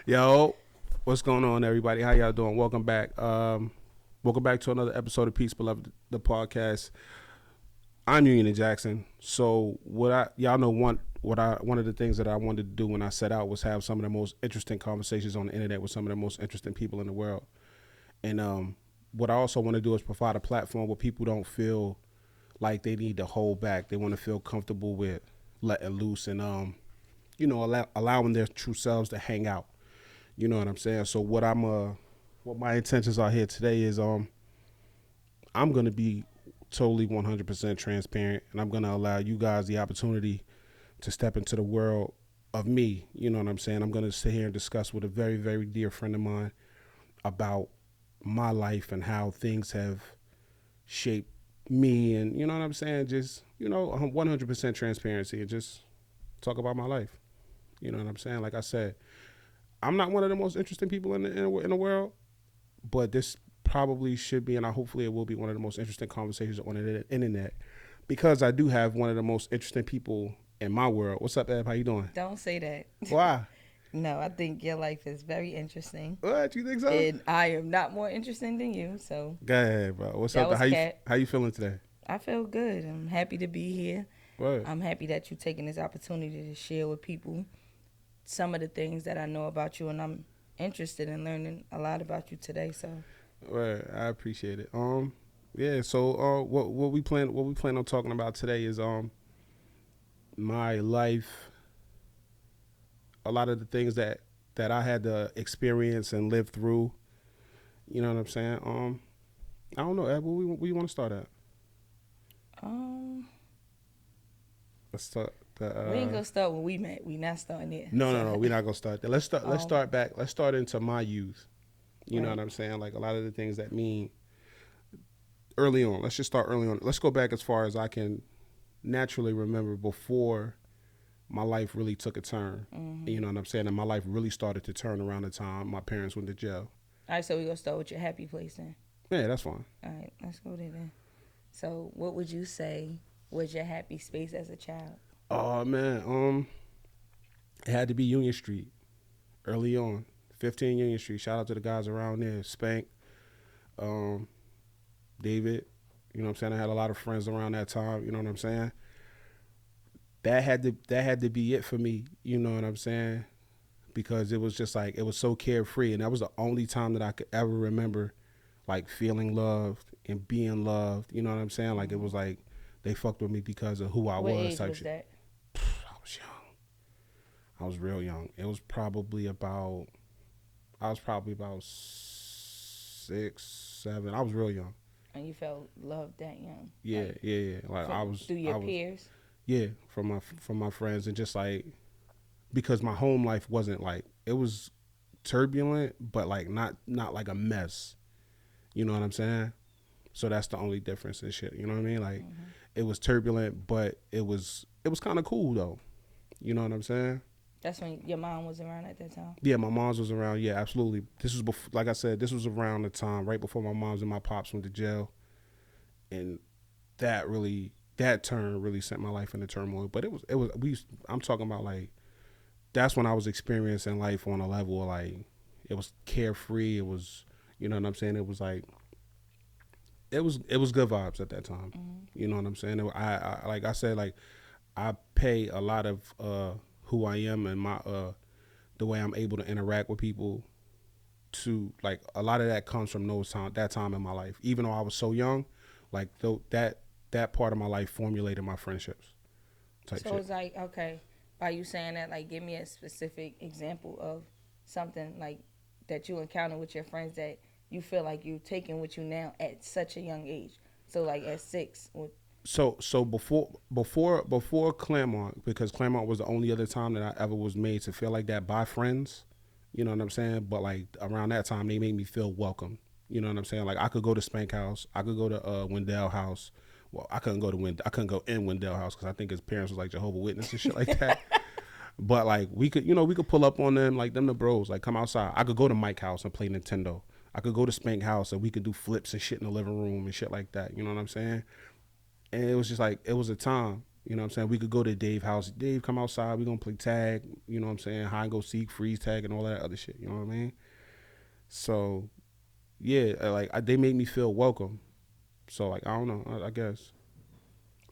Yo, what's going on, everybody? How y'all doing? Welcome back. Welcome back to another episode of Peace Beloved, the podcast. I'm Union Jackson. So, y'all know one of the things that I wanted to do when I set out was have some of the most interesting conversations on the internet with some of the most interesting people in the world. And what I also want to do is provide a platform where people don't feel like they need to hold back. They want to feel comfortable with letting loose and allowing their true selves to hang out. You know what I'm saying? So what my intentions are here today is I'm gonna be totally 100% transparent, and I'm gonna allow you guys the opportunity to step into the world of me. You know what I'm saying? I'm gonna sit here and discuss with a very, very dear friend of mine about my life and how things have shaped me, and you know what I'm saying? Just 100% transparency and just talk about my life. You know what I'm saying? Like I said, I'm not one of the most interesting people in the world, but this probably should be, and hopefully it will be one of the most interesting conversations on the internet, because I do have one of the most interesting people in my world. What's up, Eb? How you doing? Don't say that. Why? No, I think your life is very interesting. What? You think so? And I am not more interesting than you, so. Go ahead, bro. What's that up? Was Cat. How you feeling today? I feel good. I'm happy to be here. What? I'm happy that you're taking this opportunity to share with people some of the things that I know about you, and I'm interested in learning a lot about you today. So. Right, I appreciate it. Yeah. So, what we plan on talking about today is my life. A lot of the things that I had to experience and live through. You know what I'm saying? I don't know, Ed. Where you want to start at? Let's start. We ain't gonna start when we met. We not starting there. No. We're not gonna start there. Let's start back. Let's start into my youth. You know Right. what I'm saying? Like a lot of the things that mean early on. Let's just start early on. Let's go back as far as I can naturally remember before my life really took a turn. Mm-hmm. You know what I'm saying? And my life really started to turn around the time my parents went to jail. All right, so we're gonna start with your happy place then. Yeah, that's fine. All right, let's go there then. So, what would you say was your happy space as a child? Oh man, it had to be Union Street early on. 15 Union Street. Shout out to the guys around there. Spank, David. You know what I'm saying? I had a lot of friends around that time. You know what I'm saying? That had to be it for me. You know what I'm saying? Because it was just like, it was so carefree, and that was the only time that I could ever remember like feeling loved and being loved. You know what I'm saying? Like it was like they fucked with me because of who I What was. age Type was shit. that? I was young. I was real young. It was probably about. I was probably about 6, 7. I was real young. And you felt loved that young? Yeah. Like I was through your peers. Yeah, from my friends, and just like because my home life wasn't like, it was turbulent, but like not like a mess. You know what I'm saying? So that's the only difference and shit. You know what I mean? Like it was turbulent, but it was kind of cool though. You know what I'm saying? That's when your mom was around at that time? Yeah, my mom's was around. Yeah, absolutely. This was before, like I said, this was around the time right before my mom's and my pops went to jail, and that turn really sent my life into turmoil. But I'm talking about like, that's when I was experiencing life on a level of like, it was carefree. It was, you know what I'm saying? It was like, it was good vibes at that time. You know what I'm saying? I like I said, like I pay a lot of who I am and my the way I'm able to interact with people to, like, a lot of that comes from that time in my life. Even though I was so young, like that part of my life formulated my friendships. So shit. It's like, okay, by you saying that, like, give me a specific example of something like that you encounter with your friends that you feel like you're taking with you now at such a young age. So like at 6. So before Claremont, because Claremont was the only other time that I ever was made to feel like that by friends. You know what I'm saying? But like around that time, they made me feel welcome. You know what I'm saying? Like I could go to Spank House, I could go to Wendell House. Well, I couldn't go in Wendell House because I think his parents was like Jehovah's Witness and shit like that. But like we could pull up on them, like them the bros, like come outside. I could go to Mike House and play Nintendo. I could go to Spank House and we could do flips and shit in the living room and shit like that. You know what I'm saying? And it was just like, it was a time. You know what I'm saying? We could go to Dave's house. Dave, come outside. We gonna play tag. You know what I'm saying? Hide and go seek, freeze tag, and all that other shit. You know what I mean? So yeah, they made me feel welcome. So like I don't know. I guess.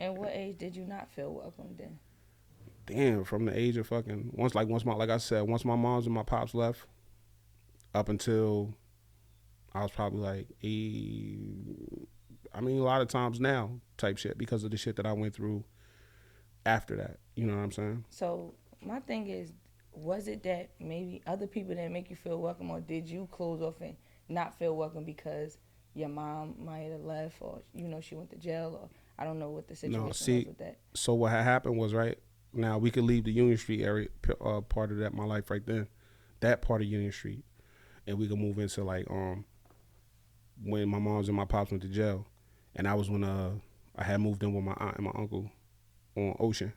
And what age did you not feel welcome then? Damn, from the age of fucking once my like I said, once my moms and my pops left, up until I was probably like I mean, a lot of times now type shit because of the shit that I went through after that. You know what I'm saying? So my thing is, was it that maybe other people didn't make you feel welcome, or did you close off and not feel welcome because your mom might have left, or she went to jail, or I don't know what the situation No, was see, with that. so what had happened was, right now we could leave the Union Street area part of that my life right then, that part of Union Street, and we could move into like when my moms and my pops went to jail, and that was when I had moved in with my aunt and my uncle on Ocean.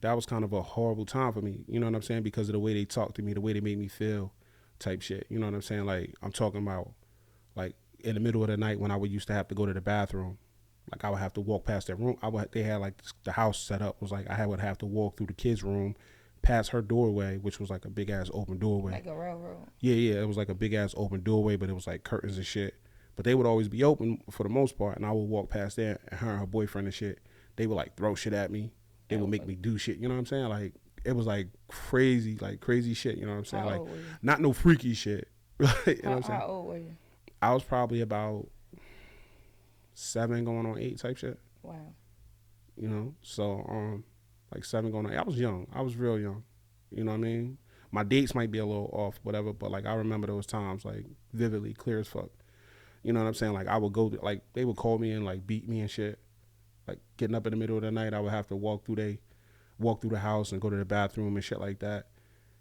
That was kind of a horrible time for me. You know what I'm saying? Because of the way they talked to me, the way they made me feel, type shit. You know what I'm saying? Like I'm talking about, like in the middle of the night when I would used to have to go to the bathroom, like I would have to walk past their room. They had like the house set up was like I would have to walk through the kids' room, past her doorway, which was like a big ass open doorway. Like a railroad. Yeah, it was like a big ass open doorway, but it was like curtains and shit. But they would always be open for the most part, and I would walk past there, and her boyfriend and shit, they would like throw shit at me. They would make me do shit. You know what I'm saying? Like it was like crazy shit. You know what I'm saying? How like old were you? not no freaky shit. You know what I'm saying? How old were you? I was probably about 7 going on 8 type shit. Wow. You know, so like 7 going on 8. I was young. I was real young. You know what I mean? My dates might be a little off, whatever, but like I remember those times like vividly, clear as fuck. You know what I'm saying? Like I would go to, like they would call me and like beat me and shit. Like getting up in the middle of the night, I would have to walk through the house and go to the bathroom and shit like that.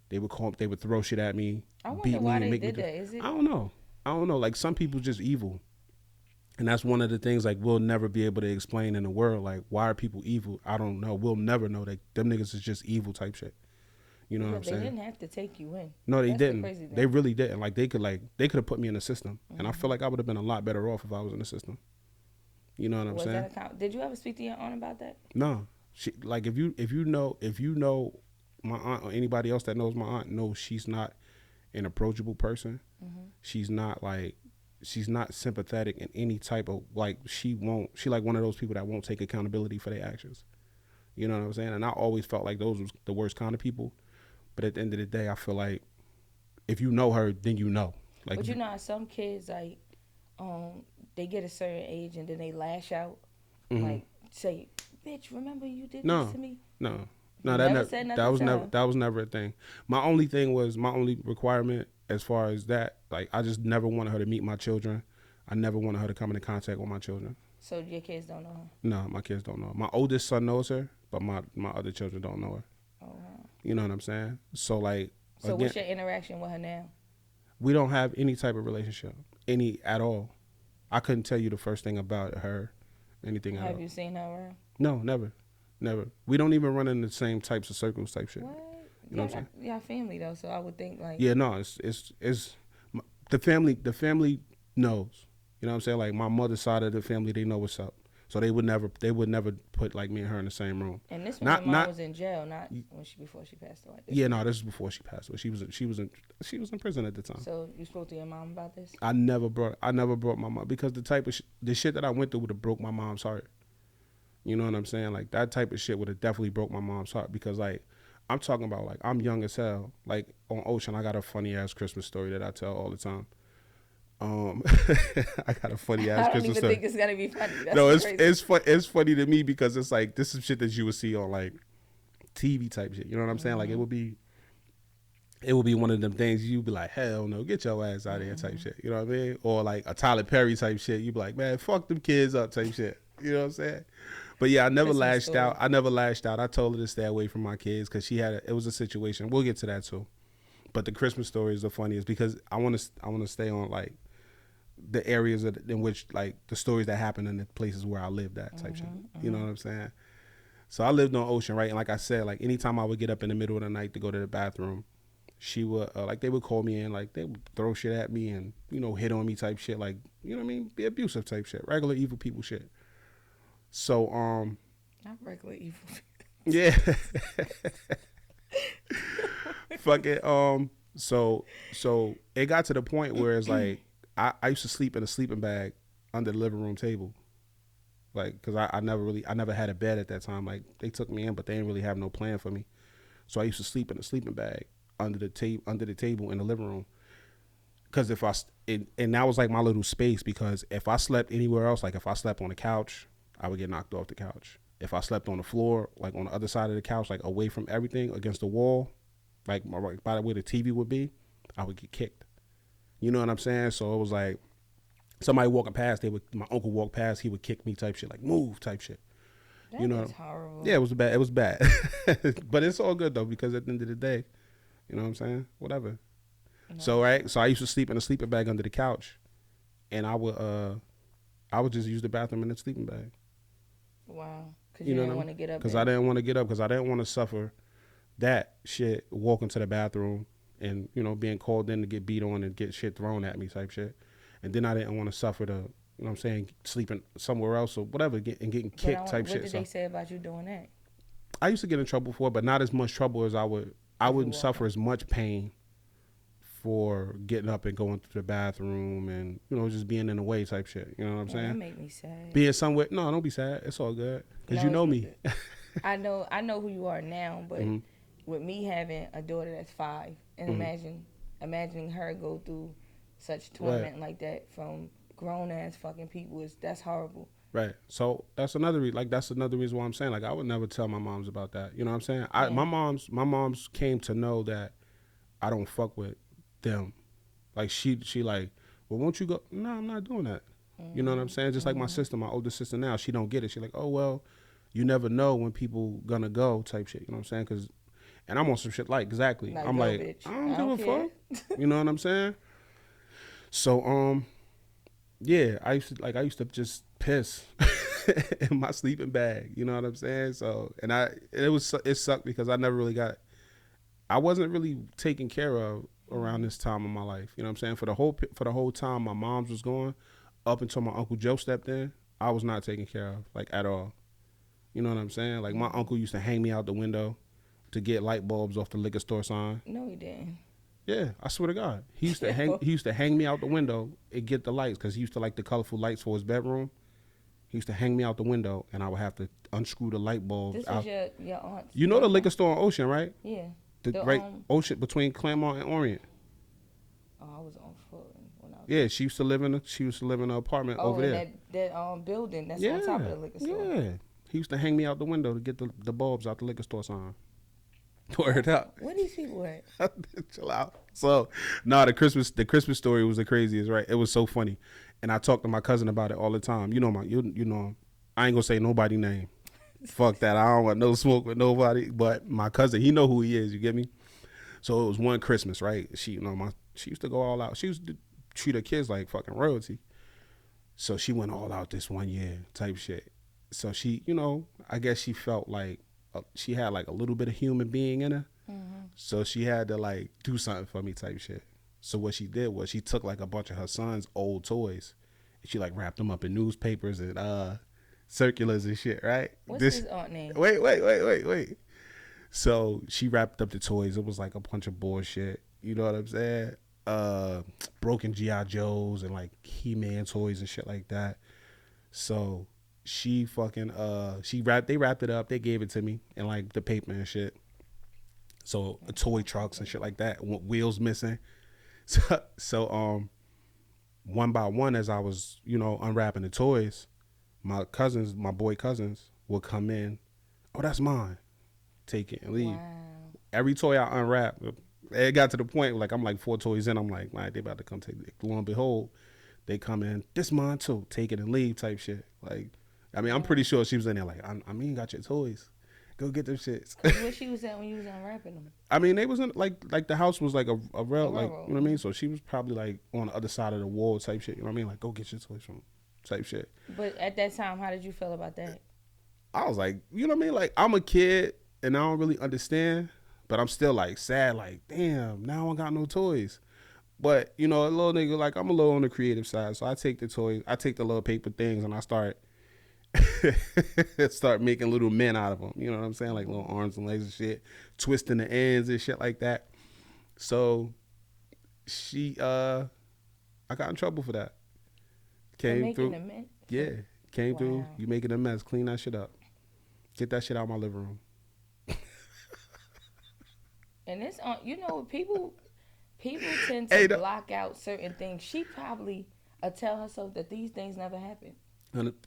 They would throw shit at me, I wonder beat why me, and they make did me. that. Is it? I don't know. Like some people just evil, and that's one of the things like we'll never be able to explain in the world. Like why are people evil? I don't know. We'll never know. That them niggas is just evil type shit. You know what I'm saying? They didn't have to take you in. No, they That's didn't. The crazy thing. They really didn't. Like they could have put me in the system, and I feel like I would have been a lot better off if I was in the system. You know what I'm saying? Did you ever speak to your aunt about that? No, she like if you know my aunt or anybody else that knows my aunt knows she's not an approachable person. Mm-hmm. She's not sympathetic in any type of like she like one of those people that won't take accountability for their actions. You know what I'm saying? And I always felt like those was the worst kind of people. But at the end of the day, I feel like if you know her, then you know. Like, but you know, some kids like they get a certain age and then they lash out, like say, "Bitch, remember you did this to me?" No, that was never a thing. My only requirement as far as that, like I just never wanted her to meet my children. I never wanted her to come into contact with my children. So your kids don't know her? No, my kids don't know her. My oldest son knows her, but my other children don't know her. Oh, wow. You know what I'm saying? So like, so again, what's your interaction with her now? We don't have any type of relationship, any at all. I couldn't tell you the first thing about her, anything at all. Have you seen her around? No, never. We don't even run in the same types of circles type shit. What? You know what I'm saying? Yeah, family though, so I would think like. Yeah, no, it's the family. The family knows. You know what I'm saying? Like my mother's side of the family, they know what's up. So they would never put like me and her in the same room. And this when your mom was in jail, not before she passed away. Yeah, no, this is before she passed away. She was in prison at the time. So you spoke to your mom about this? I never brought my mom because the type of the shit that I went through would have broke my mom's heart. You know what I'm saying? Like that type of shit would have definitely broke my mom's heart because like I'm talking about like I'm young as hell. Like on Ocean, I got a funny ass Christmas story that I tell all the time. I got a funny ass Christmas story. I don't even think it's gonna be funny. That's no, crazy. It's funny to me because it's like this is shit that you would see on like TV type shit. You know what I'm saying? Like it would be one of them things you'd be like, hell no, get your ass out of here type shit. You know what I mean? Or like a Tyler Perry type shit. You'd be like, man, fuck them kids up type shit. You know what I'm saying? But yeah, I never lashed out. I told her to stay away from my kids because it was a situation. We'll get to that too. But the Christmas story is the funniest because I want to stay on like the areas in which like the stories that happen in the places where I lived at type shit. You know what I'm saying? So I lived on Ocean, right? And like I said, like anytime I would get up in the middle of the night to go to the bathroom, she would like they would call me in, like they would throw shit at me and hit on me type shit, like you know what I mean, be abusive type shit, regular evil people shit. So Not regular evil. yeah. Fuck it. So it got to the point where it's like I used to sleep in a sleeping bag under the living room table. Like, cause I never had a bed at that time. Like, they took me in, but they didn't really have no plan for me. So I used to sleep in a sleeping bag under the table in the living room. Cause if and that was like my little space, because if I slept anywhere else, like if I slept on the couch, I would get knocked off the couch. If I slept on the floor, like on the other side of the couch, like away from everything against the wall, like by the way the TV would be, I would get kicked. You know what I'm saying? So it was like somebody walking past, my uncle walked past, he would kick me type shit, like move type shit. You That know? is horrible. Yeah, it was bad. It was bad, but it's all good though, because at the end of the day, you know what I'm saying? Whatever. No. So I used to sleep in a sleeping bag under the couch, and I would just use the bathroom in the sleeping bag. Wow. Because you didn't want to get up. Because I didn't want to get up, because I didn't want to suffer that shit, walking to the bathroom and, you know, being called in to get beat on and get shit thrown at me type shit. And then I didn't want to suffer you know what I'm saying, sleeping somewhere else or whatever, and getting kicked type shit. What did they say about you doing that? I used to get in trouble for it, but not as much trouble as I would. I wouldn't suffer as much pain for getting up and going to the bathroom and, you know, just being in the way type shit. You know what I'm saying? That make me sad. Being somewhere. No, don't be sad. It's all good. Because you know me. I know who you are now, but with me having a daughter that's 5, and imagining her go through such torment like that from grown ass fucking people, that's horrible. Right. So that's another reason why I'm saying, like, I would never tell my moms about that. You know what I'm saying? My moms came to know that I don't fuck with them. Like, she like, well, won't you go? No, I'm not doing that. You know what I'm saying? Just like my sister, my older sister now, she don't get it. She like, oh, well, you never know when people gonna go type shit. You know what I'm saying? And I'm on some shit like, exactly. I'm like, bitch, I don't give a fuck. You know what I'm saying? So, yeah, I used to just piss in my sleeping bag. You know what I'm saying? So, and it sucked because I wasn't really taken care of around this time of my life. You know what I'm saying? For the whole time my mom's was gone, up until my Uncle Joe stepped in, I was not taken care of, like, at all. You know what I'm saying? Like, my uncle used to hang me out the window to get light bulbs off the liquor store sign. No, he didn't. Yeah, I swear to God. He used to hang me out the window and get the lights, because he used to like the colorful lights for his bedroom. He used to hang me out the window, and I would have to unscrew the light bulbs out. This is your aunt's. You know the liquor store on Ocean, right? Yeah. Ocean, between Claremont and Orient. Oh, I was on foot when I was. Yeah, she used to live in an apartment over there. That building that's on top of the liquor store. Yeah. He used to hang me out the window to get the bulbs out the liquor store sign. Word up. Where these people at? Chill out. So, the Christmas story was the craziest, right? It was so funny, and I talk to my cousin about it all the time. You know him. I ain't gonna say nobody name. Fuck that. I don't want no smoke with nobody. But my cousin, he know who he is. You get me? So it was one Christmas, right? She used to go all out. She used to treat her kids like fucking royalty. So she went all out this one year type shit. So she, I guess she felt like she had like a little bit of human being in her. Mm-hmm. So she had to like do something for me type shit. So what she did was she took like a bunch of her son's old toys and she like wrapped them up in newspapers and circulars and shit, right? What's his aunt name? Wait. So she wrapped up the toys. It was like a bunch of bullshit. You know what I'm saying? Broken G.I. Joes and like He-Man toys and shit like that. So she fucking they wrapped it up. They gave it to me in like the paper and shit. So toy trucks and shit like that, wheels missing. So one by one, as I was unwrapping the toys, my boy cousins would come in. Oh, that's mine. Take it and leave. Wow. Every toy I unwrapped, it got to the point like I'm like 4 toys in. I'm like, man, they about to come take it. Lo and behold, they come in. This mine too. Take it and leave type shit. Like, I mean, I'm pretty sure she was in there like, I mean, got your toys. Go get them shits. Where she was at when you was unwrapping them? I mean, they wasn't like the house was like a rail, like, you know what I mean? So she was probably like on the other side of the wall type shit. You know what I mean? Like, go get your toys from type shit. But at that time, how did you feel about that? I was like, you know what I mean? Like, I'm a kid and I don't really understand, but I'm still like sad, like, damn, now I got no toys. But, a little nigga, like, I'm a little on the creative side. So I take the toys, I take the little paper things and I start Start making little men out of them. You know what I'm saying? Like little arms and legs and shit, twisting the ends and shit like that. So she, I got in trouble for that. For Came making through, a mint. yeah, came through. Wow. You making a mess? Clean that shit up. Get that shit out of my living room. And it's on. You know, people tend to Hey, block out certain things. She probably tell herself that these things never happened.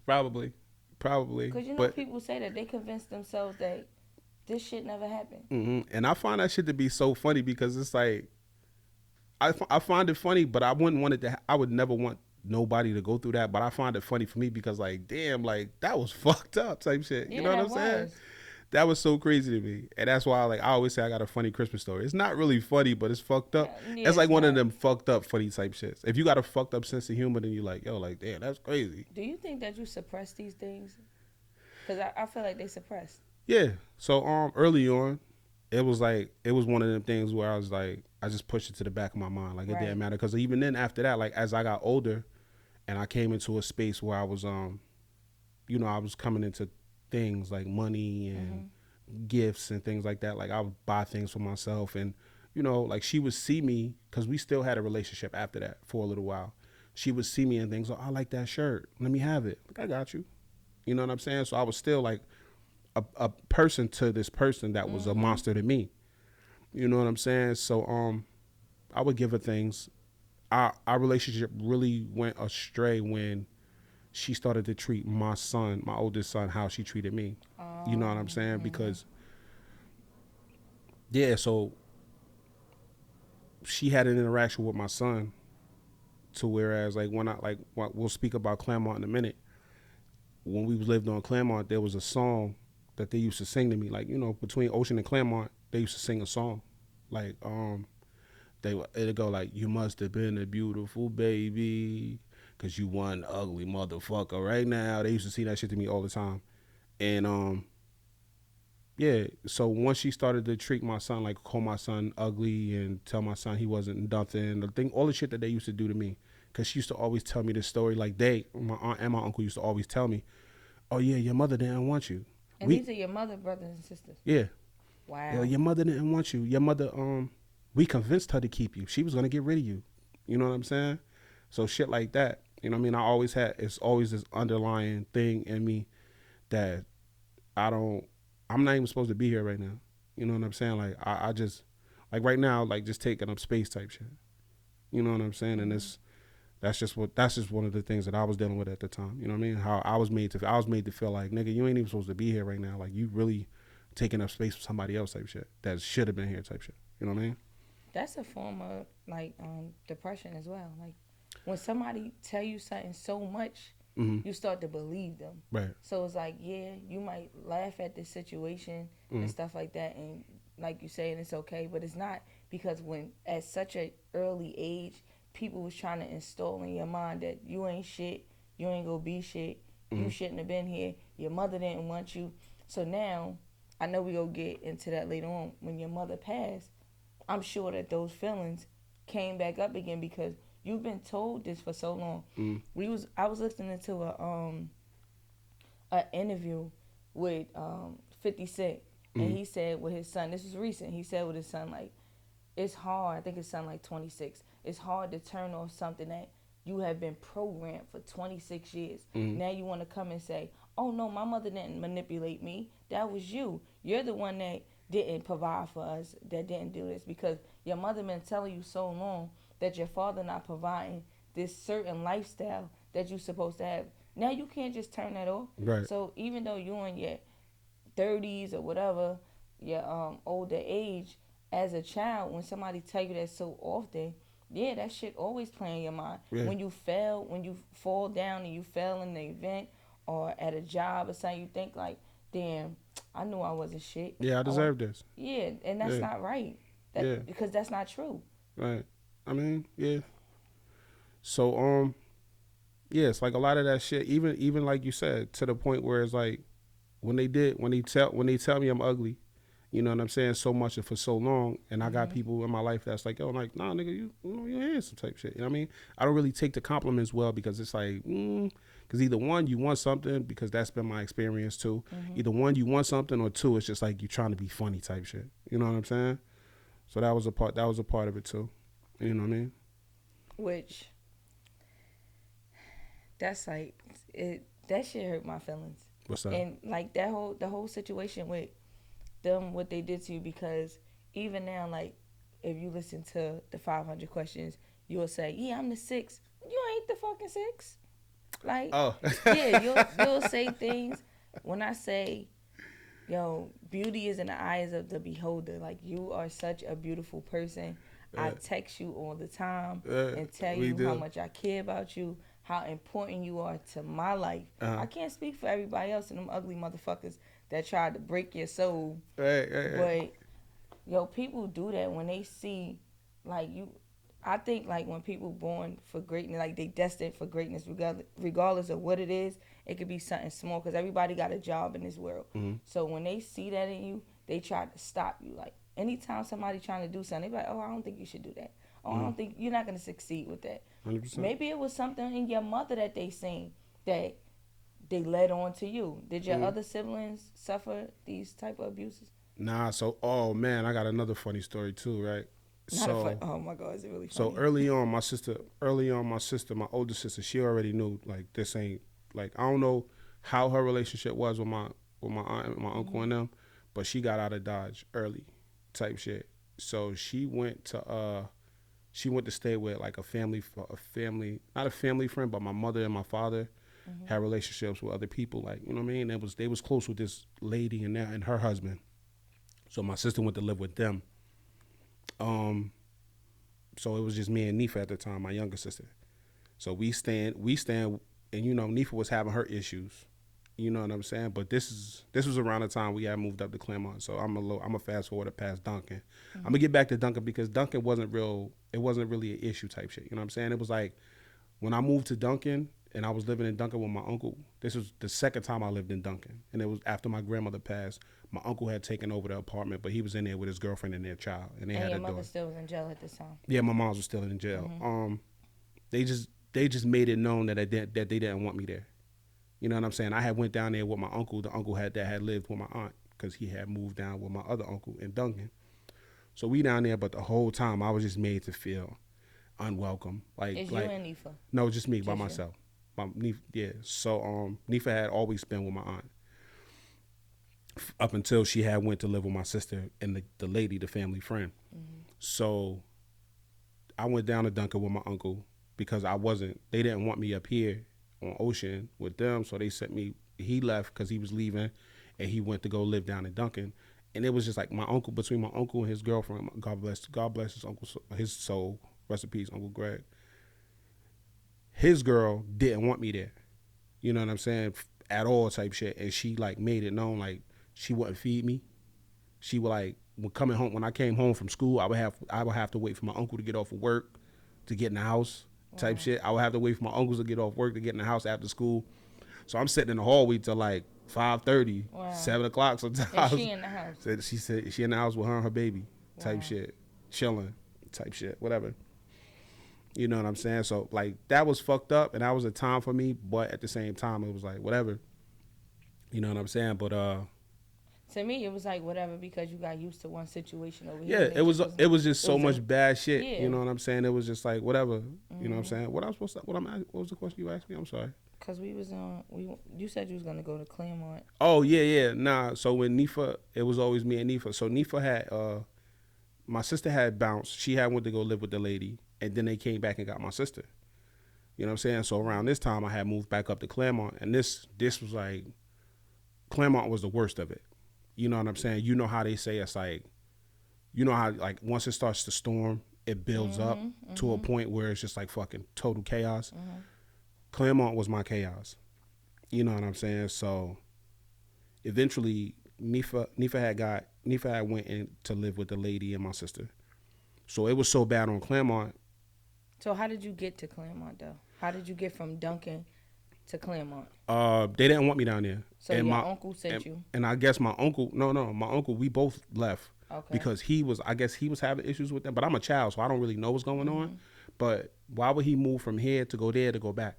probably, Cause you know but people say that they convince themselves that this shit never happened. and I find that shit to be so funny because it's like I find it funny, but I wouldn't want it to. I would never want nobody to go through that. But I find it funny for me because like, damn, like that was fucked up type shit. You Yeah, know what that I'm saying? was. That was so crazy to me, and that's why like I always say I got a funny Christmas story. It's not really funny, but it's fucked up. Yeah, It's like it's one of not. them fucked up funny type shits. If you got a fucked up sense of humor, then you like, yo, like damn, that's crazy. Do you think that you suppress these things? Cause I feel like they suppress. Yeah. So early on, it was like it was one of them things where I was like I just pushed it to the back of my mind, like it didn't Right. matter. Because even then after that, like as I got older, and I came into a space where I was I was coming into things like money and gifts and things like that. Like I would buy things for myself, and like she would see me because we still had a relationship after that for a little while. She would see me and things like, I like that shirt. Let me have it. Like I got you. You know what I'm saying? So I was still like a person to this person that was a monster to me. You know what I'm saying? So I would give her things. Our relationship really went astray when she started to treat my son, my oldest son, how she treated me. You know what I'm saying? Because yeah, so she had an interaction with my son to whereas like when I like we'll speak about Claremont in a minute. When we lived on Claremont, there was a song that they used to sing to me. Like between Ocean and Claremont, they used to sing a song, like it'd go like, you must have been a beautiful baby, cause you one ugly motherfucker right now. They used to sing that shit to me all the time, and yeah. So once she started to treat my son like call my son ugly and tell my son he wasn't nothing, the thing, all the shit that they used to do to me, cause she used to always tell me this story. Like my aunt and my uncle used to always tell me, oh yeah, your mother didn't want you. And these are your mother, brothers, and sisters. Yeah, Wow. your mother didn't want you. Your mother, we convinced her to keep you. She was gonna get rid of you. You know what I'm saying? So shit like that. You know what I mean? It's always this underlying thing in me that I'm not even supposed to be here right now. You know what I'm saying? Like I just, like right now, like just taking up space type shit. You know what I'm saying? And that's just one of the things that I was dealing with at the time. You know what I mean? How I was made to feel like, nigga, you ain't even supposed to be here right now. Like you really taking up space for somebody else type shit that should have been here type shit. You know what I mean? That's a form of like depression as well. Like when somebody tell you something so much, you start to believe them. Right. So it's like, yeah, you might laugh at this situation and stuff like that, and like you saying it's okay, but it's not, because when at such an early age, people was trying to install in your mind that you ain't shit, you ain't gonna be shit, you shouldn't have been here, your mother didn't want you. So now, I know we gonna get into that later on. When your mother passed, I'm sure that those feelings came back up again because you've been told this for so long. I was listening to a interview with 50 Cent, and he said with his son, this was recent, he said with his son, like, it's hard, I think his son like 26, it's hard to turn off something that you have been programmed for 26 years. Now you want to come and say, oh no, my mother didn't manipulate me, that was you. You're the one that didn't provide for us, that didn't do this, because your mother been telling you so long that your father not providing this certain lifestyle that you're supposed to have. Now you can't just turn that off. Right. So even though you're in your 30s or whatever, your older age, as a child, when somebody tell you that so often, yeah, that shit always play in your mind. Yeah. When you fall down and you fail in the event or at a job or something, you think like, damn, I knew I wasn't shit. Yeah, I deserve this. Yeah, and that's not right. Because that's not true. Right. I mean, yeah. So yeah, it's like a lot of that shit. Even like you said, to the point where it's like when they tell me I'm ugly, you know what I'm saying, so much and for so long, and I got people in my life that's like, yo, like, nah, nigga, you're handsome type shit. You know what I mean? I don't really take the compliments well because it's like, Because either one, you want something, because that's been my experience too. Either one, you want something, or two, it's just like you trying to be funny type shit. You know what I'm saying? So that was a part. That was a part of it too. You know what I mean? Which that's like it. That shit hurt my feelings. What's up? And like the whole situation with them, what they did to you, because even now, like if you listen to the 500 questions, you'll say, "Yeah, I'm the 6." You ain't the fucking 6. Like, Oh. yeah, you'll say things. When I say, yo, beauty is in the eyes of the beholder. Like, you are such a beautiful person. I text you all the time and tell you how much I care about you, how important you are to my life. I can't speak for everybody else and them ugly motherfuckers that tried to break your soul. But, yo, people do that when they see, like, you. I think, like, when people born for greatness, like, they destined for greatness, regardless of what it is, it could be something small, because everybody got a job in this world. So when they see that in you, they try to stop you. Like, anytime somebody trying to do something, they be like, oh, I don't think you should do that. Oh, I don't think you're not going to succeed with that. 100%. Maybe it was something in your mother that they seen that they led on to you. Did your other siblings suffer these type of abuses? Nah, so, oh man, I got another funny story too, right? Oh my God, is it really funny? So early on, my older sister, she already knew, like, this ain't, like, I don't know how her relationship was with my aunt and my uncle and them, but she got out of Dodge early, type shit. So she went to stay with, like, a family, not a family friend, but my mother and my father had relationships with other people, like, you know what I mean? They was close with this lady and her husband. So my sister went to live with them. So it was just me and Nifa at the time, my younger sister. So we stand, and you know, Nifa was having her issues. You know what I'm saying? But this was around the time we had moved up to Claremont. So I'm a fast forward past Duncan. I'm gonna get back to Duncan, because Duncan wasn't really an issue type shit. You know what I'm saying? It was like when I moved to Duncan and I was living in Duncan with my uncle. This was the second time I lived in Duncan, and it was after my grandmother passed. My uncle had taken over the apartment, but he was in there with his girlfriend and their child, and they had a daughter. And your mother still was in jail at this time. Yeah, my mom was still in jail. They just made it known that they didn't want me there. You know what I'm saying? I had went down there with my uncle. The uncle that had lived with my aunt, because he had moved down with my other uncle in Duncan. So we down there, but the whole time I was just made to feel unwelcome. It's you and Nifa? No, just me by myself. Yeah. So Nifa had always been with my aunt up until she had went to live with my sister and the lady, the family friend. So I went down to Duncan with my uncle, because they didn't want me up here on Ocean with them. So they sent me, he left because he was leaving, and he went to go live down in Duncan. And it was just like between my uncle and his girlfriend, God bless his uncle, his soul, rest in peace, Uncle Greg. His girl didn't want me there. You know what I'm saying? At all type shit. And she, like, made it known, like, she wouldn't feed me. She would, like, when I came home from school, I would have to wait for my uncle to get off of work to get in the house type shit. I would have to wait for my uncles to get off work to get in the house after school. So I'm sitting in the hallway till like 5:30, 7 o'clock sometimes. Is she in the house? She said she in the house with her and her baby type shit, chilling type shit, whatever. You know what I'm saying? So, like, that was fucked up, and that was a time for me, but at the same time, it was like, whatever. You know what I'm saying? But, to me, it was like whatever, because you got used to one situation over here. Yeah, it was just so much bad shit. Yeah. You know what I'm saying? It was just like, whatever. You know what I'm saying? What was the question you asked me? I'm sorry. Because you said you was going to go to Claremont. Oh, yeah. Nah, so when Nifa, it was always me and Nifa. So Nifa had, my sister had bounced. She had went to go live with the lady, and then they came back and got my sister. You know what I'm saying? So around this time, I had moved back up to Claremont, and this was like, Claremont was the worst of it. You know what I'm saying? You know how they say it's like, you know how, like, once it starts to storm, it builds up to a point where it's just like fucking total chaos. Claremont was my chaos. You know what I'm saying? So eventually Nifa had went in to live with the lady and my sister. So it was so bad on Claremont. So how did you get to Claremont though? How did you get from Duncan to Claremont? They didn't want me down there. So and your uncle sent you? And I guess my uncle, my uncle, we both left. Okay. Because he was having issues with them. But I'm a child, so I don't really know what's going on. But why would he move from here to go there to go back?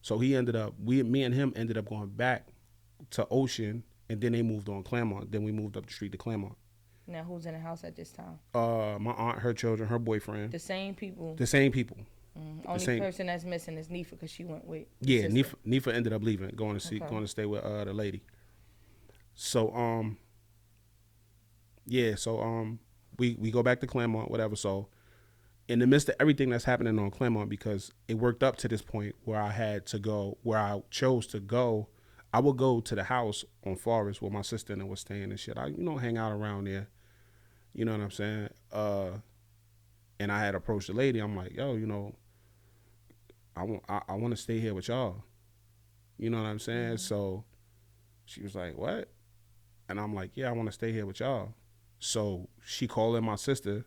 So he ended up, me and him ended up going back to Ocean, and then they moved on Claremont. Then we moved up the street to Claremont. Now, who's in the house at this time? My aunt, her children, her boyfriend. The same people. The same people. Only person that's missing is Nifa because she went with. Yeah, Nifa ended up leaving, going to stay with the lady. So we go back to Claremont, whatever. So in the midst of everything that's happening on Claremont, because it worked up to this point where I chose to go. I would go to the house on Forest where my sister and I was staying and shit. I hang out around there. You know what I'm saying? And I had approached the lady. I'm like, yo, I want to stay here with y'all. You know what I'm saying? Mm-hmm. So she was like, what? And I'm like, yeah, I want to stay here with y'all. So she called in my sister,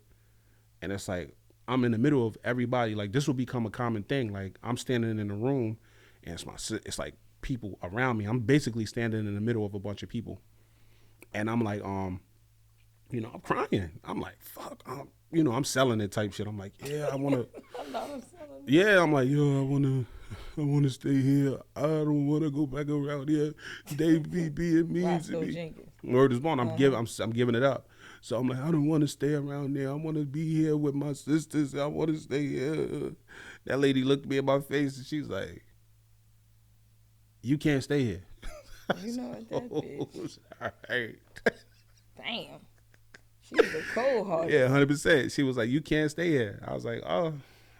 and it's like, I'm in the middle of everybody. Like, this will become a common thing. Like, I'm standing in a room, and it's like people around me. I'm basically standing in the middle of a bunch of people. And I'm like, I'm crying. I'm like, fuck. I'm selling it type shit. I'm like, yeah, I want to. Yeah, I'm like, yo, I want to stay here. I don't want to go back around here. They be being mean to me. Word is born. I'm giving it up. So I'm like, I don't want to stay around there. I want to be here with my sisters. I want to stay here. That lady looked me in my face and she's like, you can't stay here. You know what that bitch. All right. Damn. She was a cold heart. Yeah, 100%. She was like, you can't stay here. I was like, oh,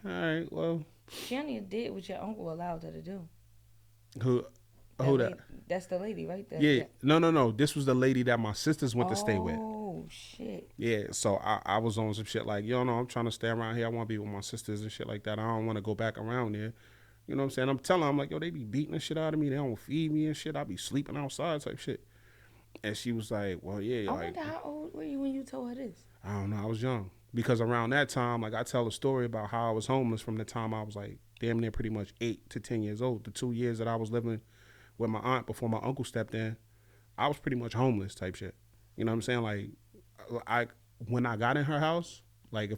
all right, well. She only did what your uncle allowed her to do. Who that? That's the lady, right? Yeah. No. This was the lady that my sisters went to stay with. Oh, shit. Yeah, so I was on some shit like, yo, no, I'm trying to stay around here. I want to be with my sisters and shit like that. I don't want to go back around there. You know what I'm saying? I'm telling her, I'm like, yo, they be beating the shit out of me. They don't feed me and shit. I be sleeping outside type shit. And she was like, well, yeah. I wonder how old were you when you told her this? I don't know. I was young. Because around that time, like, I tell a story about how I was homeless from the time I was like damn near pretty much 8 to 10 years old. The 2 years that I was living with my aunt before my uncle stepped in, I was pretty much homeless type shit. You know what I'm saying? Like, when I got in her house, like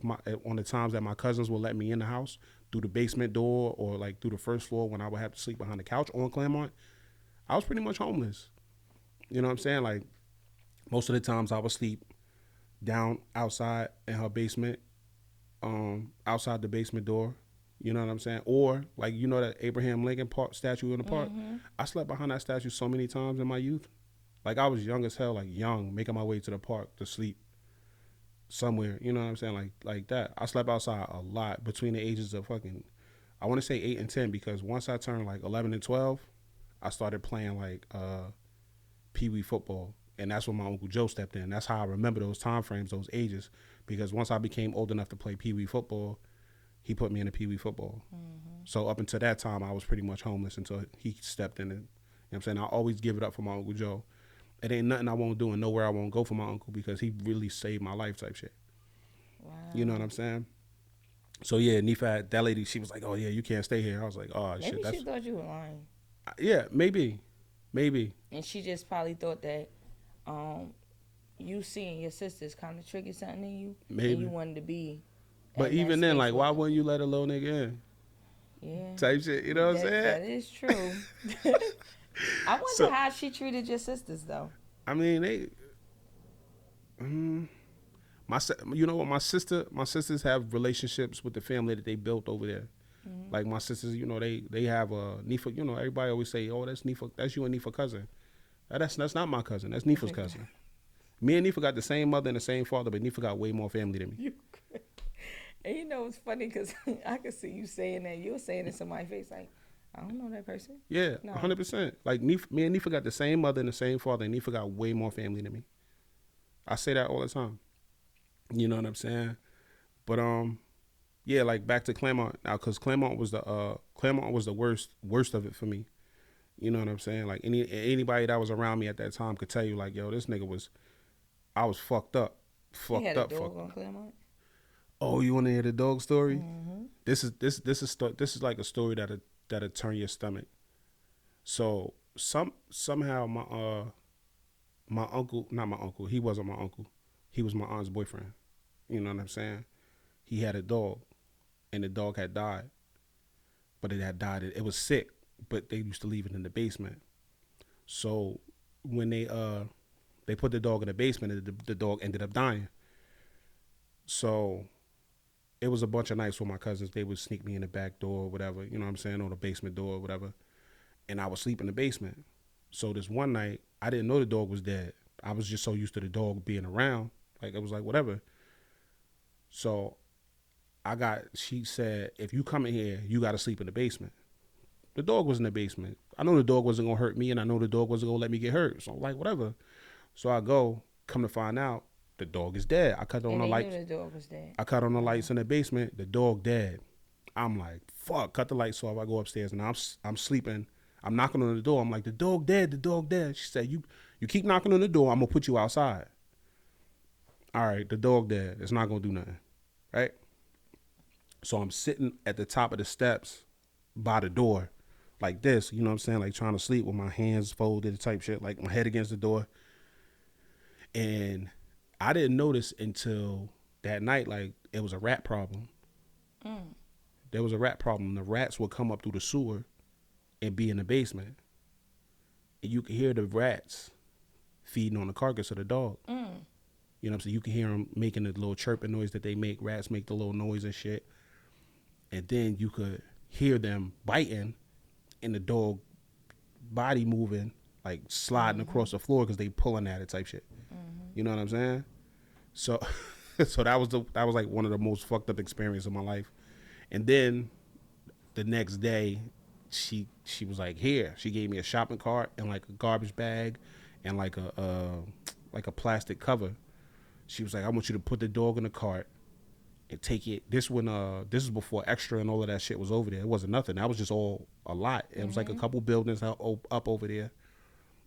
on the times that my cousins would let me in the house through the basement door or like through the first floor when I would have to sleep behind the couch on Claremont, I was pretty much homeless. You know what I'm saying? Like, most of the times I would sleep down outside in her basement, outside the basement door. You know what I'm saying? Or, like, that Abraham Lincoln statue in the park? Mm-hmm. I slept behind that statue so many times in my youth. Like, I was young as hell, like young, making my way to the park to sleep somewhere. You know what I'm saying? Like that. I slept outside a lot between the ages of I want to say 8 and 10, because once I turned like 11 and 12, I started playing like Pee-wee football. And that's when my Uncle Joe stepped in. That's how I remember those time frames, those ages. Because once I became old enough to play Pee-wee football, he put me in a Pee-wee football. Mm-hmm. So up until that time, I was pretty much homeless until he stepped in. And, you know what I'm saying? I always give it up for my Uncle Joe. It ain't nothing I won't do and nowhere I won't go for my uncle, because he really saved my life type shit. Wow. You know what I'm saying? So yeah, Nifa, that lady, she was like, oh yeah, you can't stay here. I was like, oh shit. Maybe she thought you were lying. Yeah, maybe. And she just probably thought that you seeing your sisters kind of triggered something in you. Maybe. And you wanted to be. But even then, like, why wouldn't you let a little nigga in? Yeah. Type shit, you know what I'm saying? That is true. I wonder how she treated your sisters, though. I mean, you know what? My sisters have relationships with the family that they built over there. Mm-hmm. Like, my sisters, they have a Nifa. Everybody always say, "Oh, that's Nifa. That's you and Nifa cousin." That's not my cousin. That's Nifa's cousin. Me and Nifa got the same mother and the same father, but Nifa got way more family than me. And it's funny because I could see you saying that. You're saying it to my face, like, I don't know that person. Yeah, no. 100%. Like, me and Nifa got the same mother and the same father, and Nifa got way more family than me. I say that all the time. You know what I'm saying? But yeah, like, back to Claremont now, because Claremont was the worst of it for me. You know what I'm saying? Like, anybody that was around me at that time could tell you, like, yo, this nigga I was fucked up. Fucked up. You had a dog on Claremont? Oh, you want to hear the dog story? Mm-hmm. This is like a story that'll turn your stomach. So somehow my uncle, not my uncle, he wasn't my uncle. He was my aunt's boyfriend. You know what I'm saying? He had a dog, and the dog had died. But it had died. It was sick. but they used to leave it in the basement. So when they put the dog in the basement, the dog ended up dying. So it was a bunch of nights with my cousins. They would sneak me in the back door or whatever, you know what I'm saying, or the basement door or whatever. And I would sleep in the basement. So this one night, I didn't know the dog was dead. I was just so used to the dog being around. Like, it was like, whatever. So she said, if you come in here, you got to sleep in the basement. The dog was in the basement. I know the dog wasn't going to hurt me, and I know the dog wasn't going to let me get hurt. So I'm like, whatever. So I go, come to find out, the dog is dead. I cut on And the they lights. knew the dog was dead. I cut on the lights in the basement. The dog dead. I'm like, fuck. Cut the lights off. I go upstairs, and I'm sleeping. I'm knocking on the door. I'm like, the dog dead. The dog dead. She said, you keep knocking on the door. I'm gonna put you outside. All right, the dog dead. It's not gonna do nothing, right? So I'm sitting at the top of the steps by the door, like this. You know what I'm saying? Like trying to sleep with my hands folded, type shit, like my head against the door. And I didn't notice until that night, like it was a rat problem. There was a rat problem. The rats would come up through the sewer and be in the basement. And you could hear the rats feeding on the carcass of the dog. You know what I'm saying? You can hear them making the little chirping noise that they make. Rats make the little noise and shit. And then you could hear them biting and the dog body moving, like sliding across the floor because they pulling at it type shit. You know what I'm saying? So so that was like one of the most fucked up experiences of my life. And then the next day, she was like, here. She gave me a shopping cart and like a garbage bag and like a plastic cover. She was like, I want you to put the dog in the cart and take it. This is before Extra and all of that shit was over there. It wasn't nothing. That was just all a lot. It was like a couple buildings up over there.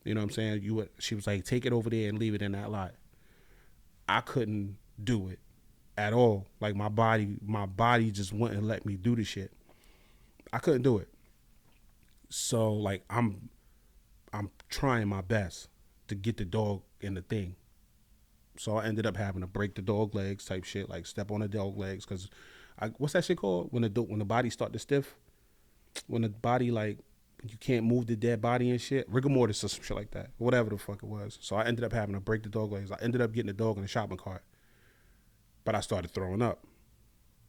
You know what I'm saying? She was like, take it over there and leave it in that lot. I couldn't do it at all. Like my body just wouldn't let me do the shit. I couldn't do it. So like I'm trying my best to get the dog in the thing. So I ended up having to break the dog legs type shit, like step on the dog legs, because what's that shit called? When the body start to stiff, when the body like you can't move the dead body and shit, rigor mortis or some shit like that, whatever the fuck it was. So I ended up having to break the dog legs. I ended up getting the dog in the shopping cart, but I started throwing up,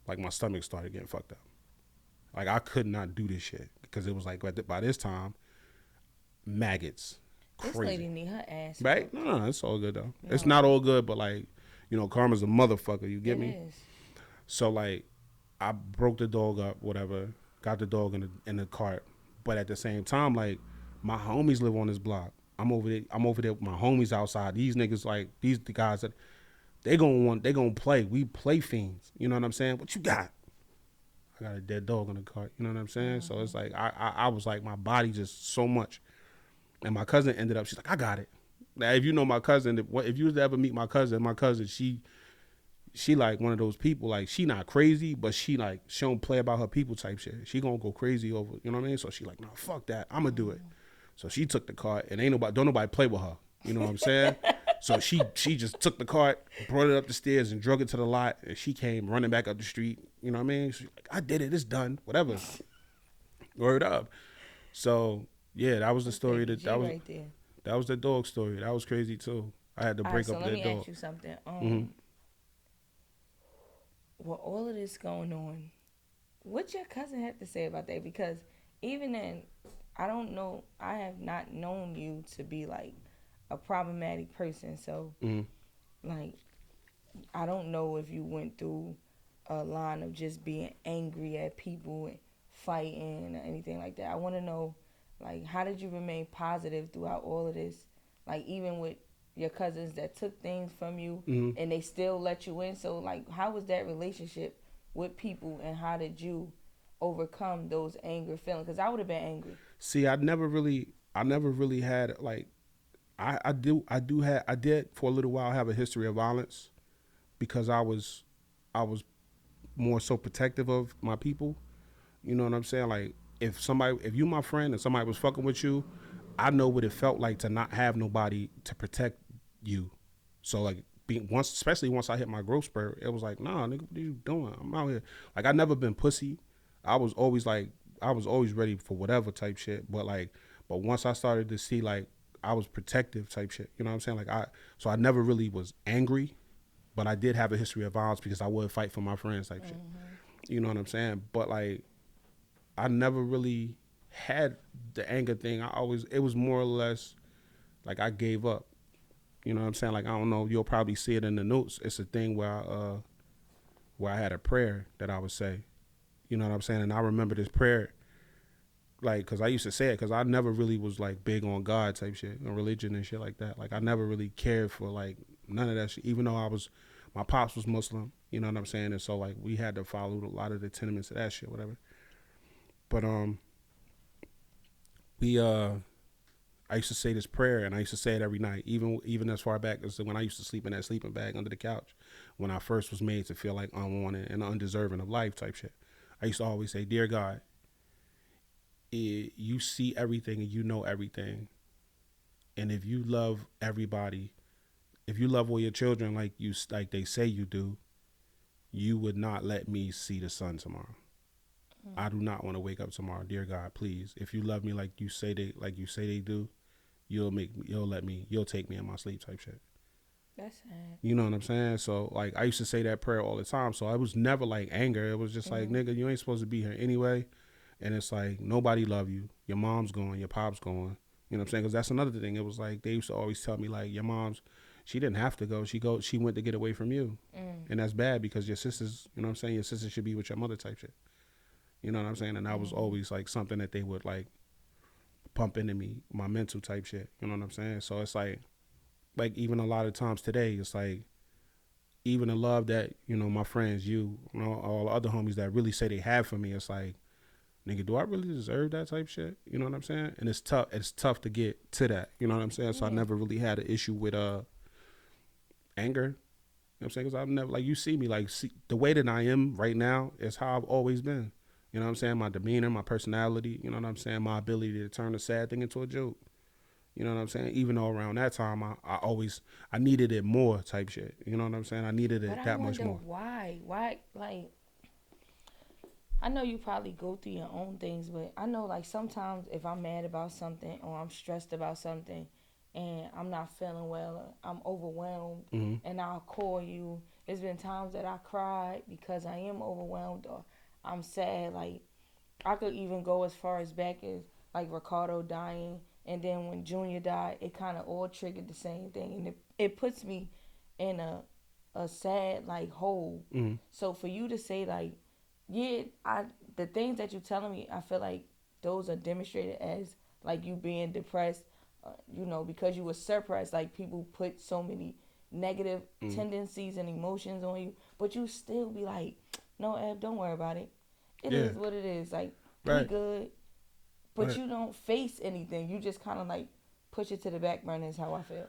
like my stomach started getting fucked up. Like I could not do this shit because it was like by this time, maggots. Crazy. This lady need her ass. Right? No, it's all good though. No. It's not all good, but like, you know, karma's a motherfucker. You get me? It is. So like, I broke the dog up, whatever. Got the dog in the cart, but at the same time, like, my homies live on this block. I'm over there with my homies outside. These niggas, like, the guys that they gonna play. We play fiends. You know what I'm saying? What you got? I got a dead dog in the cart. You know what I'm saying? So it's like I was like, my body just so much. And my cousin ended up, she's like, I got it. Now, if you know my cousin, if you was to ever meet my cousin, she like one of those people, like, she not crazy, but she don't play about her people type shit. She gonna go crazy over, you know what I mean? So she like, no, fuck that. I'm gonna do it. So she took the cart, and don't nobody play with her. You know what I'm saying? So she just took the cart, brought it up the stairs, and drug it to the lot, and she came running back up the street. You know what I mean? She's like, I did it. It's done. Whatever. Word up. So yeah, that was the story. That was the dog story. That was crazy too. I had to break up that dog. Let me ask you something. With all of this going on, what your cousin had to say about that? Because even then, I don't know. I have not known you to be like a problematic person. So, like, I don't know if you went through a line of just being angry at people and fighting or anything like that. I want to know, like, how did you remain positive throughout all of this? Like, even with your cousins that took things from you and they still let you in. So, like, how was that relationship with people, and how did you overcome those anger feelings? Because I would have been angry. See, I never really had, like, I did for a little while have a history of violence because I was more so protective of my people. You know what I'm saying? Like, if you my friend and somebody was fucking with you, I know what it felt like to not have nobody to protect you. So like, especially once I hit my growth spurt, it was like, nah, nigga, what are you doing? I'm out here. Like, I never been pussy. I was always like, was always ready for whatever type shit. But once I started to see like I was protective type shit. You know what I'm saying? So I never really was angry, but I did have a history of violence because I would fight for my friends type shit. You know what I'm saying? But like I never really had the anger thing. It was more or less like I gave up. You know what I'm saying? Like I don't know, you'll probably see it in the notes. It's a thing where I had a prayer that I would say. You know what I'm saying? And I remember this prayer like because I used to say it because I never really was like big on God type shit and religion and shit like that. Like I never really cared for like none of that shit, even though my pops was Muslim. You know what I'm saying? And so like we had to follow a lot of the tenements of that shit, whatever. But we I used to say this prayer and I used to say it every night, even as far back as when I used to sleep in that sleeping bag under the couch when I first was made to feel like unwanted and undeserving of life type shit. I used to always say, "Dear God, you see everything and you know everything. And if you love everybody, if you love all your children like they say you do, you would not let me see the sun tomorrow. I do not want to wake up tomorrow. Dear God, please, if you love me like you say they do, you'll take me in my sleep type shit." That's sad. You know what I'm saying? So like I used to say that prayer all the time. So I was never like anger. It was just like, nigga, you ain't supposed to be here anyway. And it's like nobody love you. Your mom's gone. Your pop's gone. You know what I'm saying? Because that's another thing. It was like they used to always tell me like your mom's, she didn't have to go. She went to get away from you, and that's bad because your sisters. You know what I'm saying? Your sisters should be with your mother type shit. You know what I'm saying? And that was always like something that they would like pump into me, my mental type shit. You know what I'm saying? So it's like even a lot of times today, it's like even the love that my friends, all the other homies that really say they have for me, it's like, nigga, do I really deserve that type shit? You know what I'm saying? And it's tough. It's tough to get to that. You know what I'm saying? So I never really had an issue with anger. You know what I'm saying? Because I've never you see me the way that I am right now is how I've always been. You know what I'm saying? My demeanor, my personality. You know what I'm saying? My ability to turn a sad thing into a joke. You know what I'm saying? Even though around that time I needed it more type shit. You know what I'm saying? I needed it that much more. Why? Why? Like, I know you probably go through your own things, but I know like sometimes if I'm mad about something or I'm stressed about something and I'm not feeling well, I'm overwhelmed, and I'll call you. There's been times that I cried because I am overwhelmed or I'm sad. Like I could even go as far as back as like Ricardo dying, and then when Junior died, it kind of all triggered the same thing, and it puts me in a sad like hole. So for you to say like, yeah, the things that you're telling me, I feel like those are demonstrated as like you being depressed, because you were suppressed. Like people put so many negative tendencies and emotions on you, but you still be like, no, Eb, don't worry about it. It is what it is. Like, we good. But you don't face anything. You just kind of like push it to the back burner is how I feel.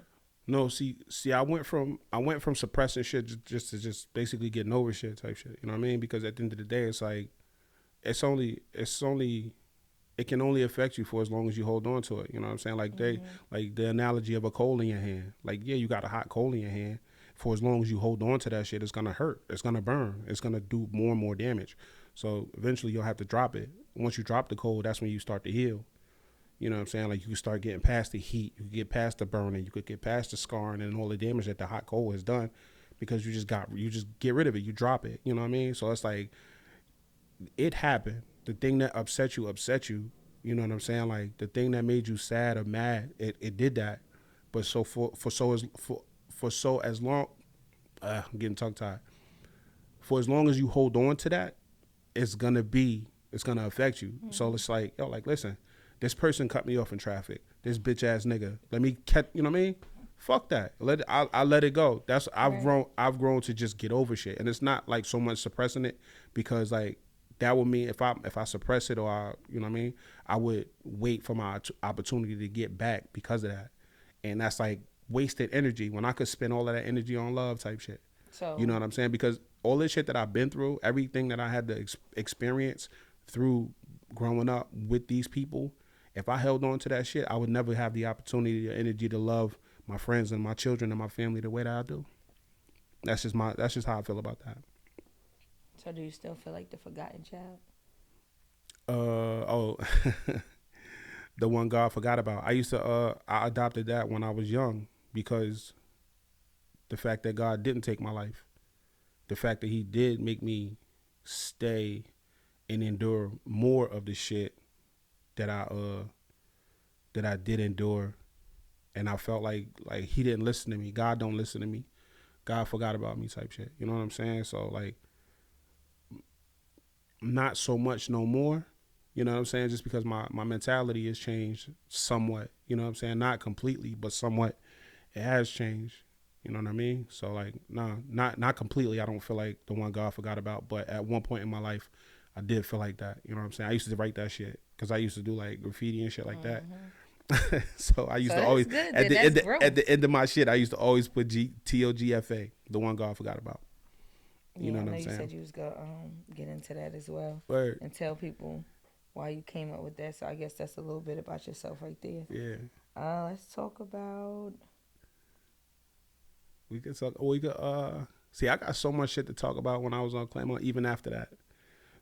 No, see, I went from suppressing shit just to basically getting over shit type shit. You know what I mean? Because at the end of the day, it's like it can only affect you for as long as you hold on to it. You know what I'm saying? Like like the analogy of a coal in your hand. Like, yeah, you got a hot coal in your hand. For as long as you hold on to that shit, it's gonna hurt. It's gonna burn. It's gonna do more and more damage. So eventually you'll have to drop it. Once you drop the coal, that's when you start to heal. You know what I'm saying? Like you can start getting past the heat, you can get past the burning, you could get past the scarring and all the damage that the hot coal has done because you just get rid of it, you drop it. You know what I mean? So it's like it happened. The thing that upset you. You know what I'm saying? Like the thing that made you sad or mad, it did that. But so as long, I'm getting tongue tied. For as long as you hold on to that, it's gonna affect you. So it's like, yo, like listen, this person cut me off in traffic. This bitch ass nigga. Let me catch. You know what I mean? Fuck that. I let it go. I've grown to just get over shit, and it's not like so much suppressing it because like that would mean if I suppress it or you know what I mean, I would wait for my opportunity to get back because of that, and that's like wasted energy when I could spend all of that energy on love type shit. So you know what I'm saying? Because all this shit that I've been through, everything that I had to experience through growing up with these people, if I held on to that shit, I would never have the opportunity or energy to love my friends and my children and my family the way that I do. That's just how I feel about that. So do you still feel like the forgotten child? Oh, the one God forgot about. I adopted that when I was young because the fact that God didn't take my life, the fact that He did make me stay and endure more of the shit that I did endure, and I felt like He didn't listen to me. God don't listen to me. God forgot about me type shit. You know what I'm saying? So like, not so much no more. You know what I'm saying? Just because my mentality has changed somewhat. You know what I'm saying? Not completely, but somewhat. It has changed. You know what I mean? So like, nah, not completely. I don't feel like the one God forgot about, but at one point in my life, I did feel like that. You know what I'm saying? I used to write that shit because I used to do like graffiti and shit like that. So I used So to that's always good. at Then the that's end at growth. the end of my shit, I used to always put T.O.G.F.A, the one God forgot about. You know Yeah, I what know I'm you saying? said you was gonna get into that as well Word. and tell people why you came up with that. So I guess that's a little bit about yourself right there. Yeah. Let's talk about. We could talk. We could. See, I got so much shit to talk about when I was on Claremont. Even after that, I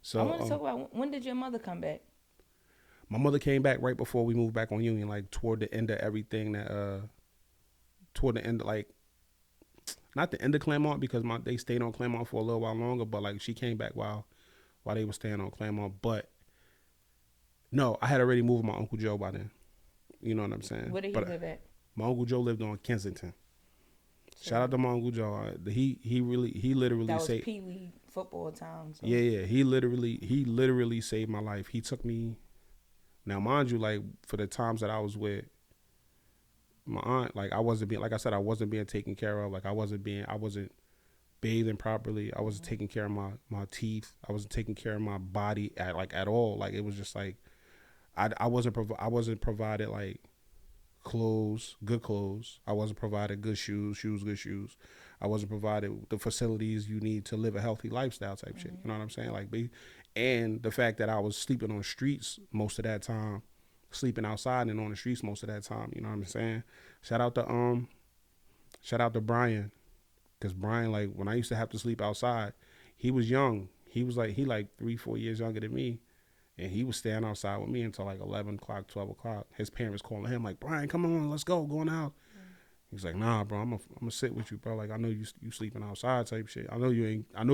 so want to talk about when did your mother come back? my mother came back right before we moved back on Union, like toward the end of everything. Toward the end, like not the end of Claremont because they stayed on Claremont for a little while longer, but like she came back while they were staying on Claremont. But no, I had already moved with my Uncle Joe by then. You know what I'm saying? Where did he But live at? my Uncle Joe lived on Kensington. Shout So out to my Uncle Joe. He literally that was saved. Pee Wee football time. So Yeah. He literally saved my life. He took me. Now, mind you, like for the times that I was with my aunt, like I wasn't being, like I said, I wasn't being taken care of. Like I wasn't bathing properly. I wasn't taking care of my teeth. I wasn't taking care of my body at all. Like it was just like I wasn't provided like good clothes. I wasn't provided good good shoes. I wasn't provided the facilities you need to live a healthy lifestyle type shit. You know what I'm saying? Like, and the fact that I was sleeping on streets most of that time, sleeping outside and on the streets most of that time. You know what I'm saying? Shout out to shout out to Brian, because Brian, like when I used to have to sleep outside, he was young. He like 3-4 years younger than me. And he was staying outside with me until like 11 o'clock, 12 o'clock. His parents calling him like, Brian, come on, let's go, going out. He's like, nah, bro, I'm gonna sit with you, bro. Like, I know you sleeping outside type shit. I know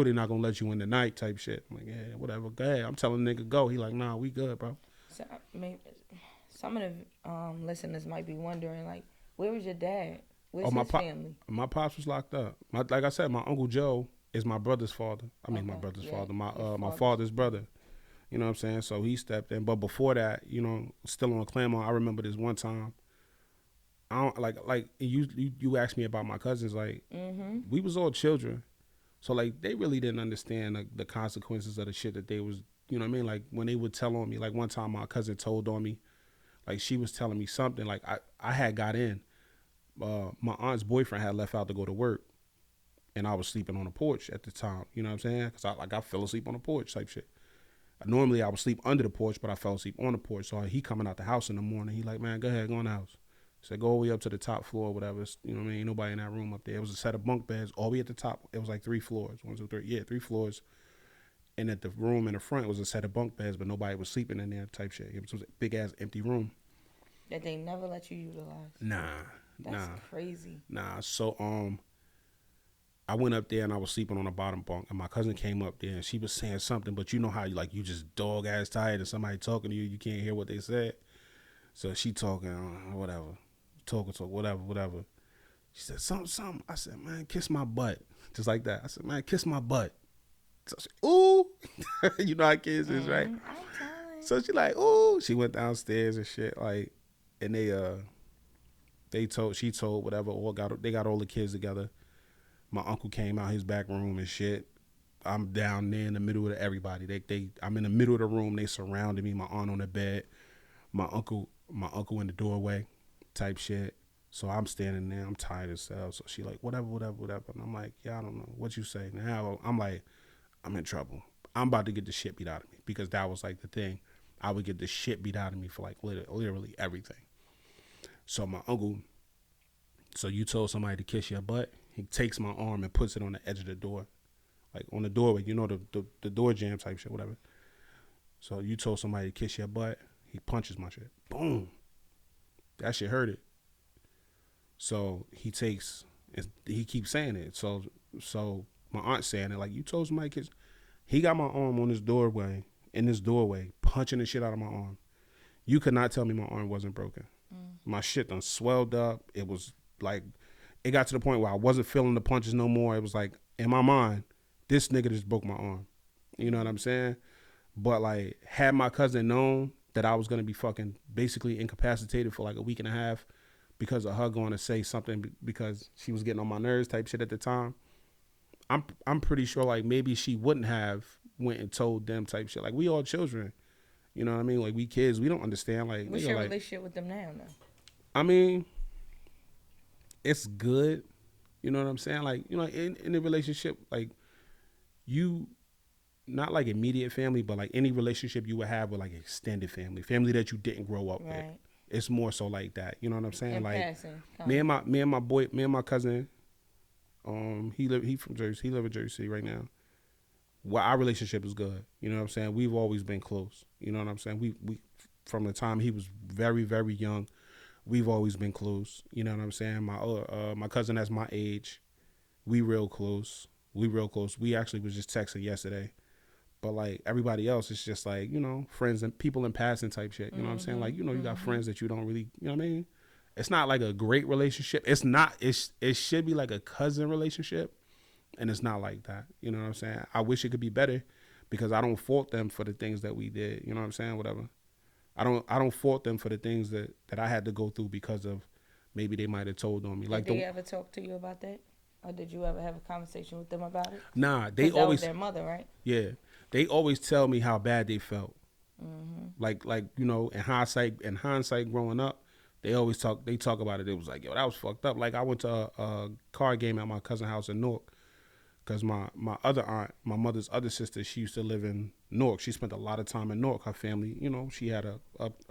they're not gonna let you in the night type shit. I'm like, yeah, whatever, go ahead. I'm telling the nigga go. He like, nah, we good, bro. so maybe some of the listeners might be wondering like, where was your dad? Oh, Where's his family? my pops was locked up. Like I said, my Uncle Joe is my brother's father. I mean, my Okay, brother's yeah, father. your My father's. father's brother. You know what I'm saying? So he stepped in. But before that, still on Claremont, I remember this one time. I don't like you asked me about my cousins. Like we was all children, so like they really didn't understand the consequences of the shit that they was. You know what I mean? Like when they would tell on me. Like one time my cousin told on me. Like she was telling me something. Like I had got in. My aunt's boyfriend had left out to go to work, and I was sleeping on the porch at the time. You know what I'm saying? Because I fell asleep on the porch type shit. Normally I would sleep under the porch, but I fell asleep on the porch. So he coming out the house in the morning. He like, man, go ahead, go in the house. Said, go all the way up to the top floor, or whatever. You know what I mean? Ain't nobody in that room up there. It was a set of bunk beds all the way at the top. It was like 3 floors. 1, 2, 3. Yeah, 3 floors. And at the room in the front was a set of bunk beds, but nobody was sleeping in there type shit. It was a big ass empty room. That they never let you utilize. Nah, That's nah, crazy. nah. So I went up there and I was sleeping on the bottom bunk, and my cousin came up there and she was saying something, but you know how you just dog ass tired and somebody talking to you, you can't hear what they said. So she talking, whatever, talking, whatever. She said something. I said, man, kiss my butt, just like that. I said, man, kiss my butt. So she, ooh, you know how kids is, right? I'm telling. So she like, ooh, she went downstairs and shit, like, and she told whatever, they got all the kids together. My uncle came out his back room and shit. I'm down there in the middle of everybody. I'm in the middle of the room. They surrounded me. My aunt on the bed. My uncle in the doorway, type shit. So I'm standing there. I'm tired as hell. So she like, whatever. And I'm like, yeah, I don't know what you say. Now I'm like, I'm in trouble. I'm about to get the shit beat out of me because that was like the thing. I would get the shit beat out of me for like literally everything. So my uncle, so you told somebody to kiss your butt. He takes my arm and puts it on the edge of the door, like on the doorway. You know the door jam type shit, whatever. So you told somebody to kiss your butt, he punches my shit. Boom. That shit hurt it. So he keeps saying it. So my aunt saying it, like, you told somebody to kiss. He got my arm on in this doorway, punching the shit out of my arm. You could not tell me my arm wasn't broken. My shit done swelled up. It was like, it got to the point where I wasn't feeling the punches no more. It was like, in my mind, this nigga just broke my arm. You know what I'm saying? But like, had my cousin known that I was going to be fucking basically incapacitated for like a week and a half because of her going to say something because she was getting on my nerves type shit at the time, I'm pretty sure like maybe she wouldn't have went and told them type shit. Like, we all children. You know what I mean? Like, we kids, we don't understand. Like, what's your relationship with them now, though? I mean, it's good. You know what I'm saying? Like, you know, in a relationship, like, you, not like immediate family, but like any relationship you would have with like extended family that you didn't grow up with. It's more so like that. You know what I'm saying? In like, passing, me and my cousin, he from Jersey. He live in Jersey City right now. Well, our relationship is good. You know what I'm saying? We've always been close. You know what I'm saying? We from the time he was very, very young, we've always been close. You know what I'm saying? My cousin that's my age, we real close. We actually was just texting yesterday. But like everybody else, it's just like, you know, friends and people in passing type shit. You know what I'm saying? Like, you know, you got friends that you don't really, you know what I mean? It's not like a great relationship. It's not. It should be like a cousin relationship, and it's not like that. You know what I'm saying? I wish it could be better, because I don't fault them for the things that we did. You know what I'm saying? Whatever. I don't fault them for the things that I had to go through because of maybe they might have told on me. Did they ever talk to you about that? Or did you ever have a conversation with them about it? Nah, they always, that was their mother, right? Yeah, they always tell me how bad they felt. Like you know, in hindsight, growing up, they talk about it. It was like, yo, that was fucked up. Like, I went to a card game at my cousin's house in Newark, because my other aunt, my mother's other sister, she used to live in Newark. She spent a lot of time in Newark. Her family, you know, she had a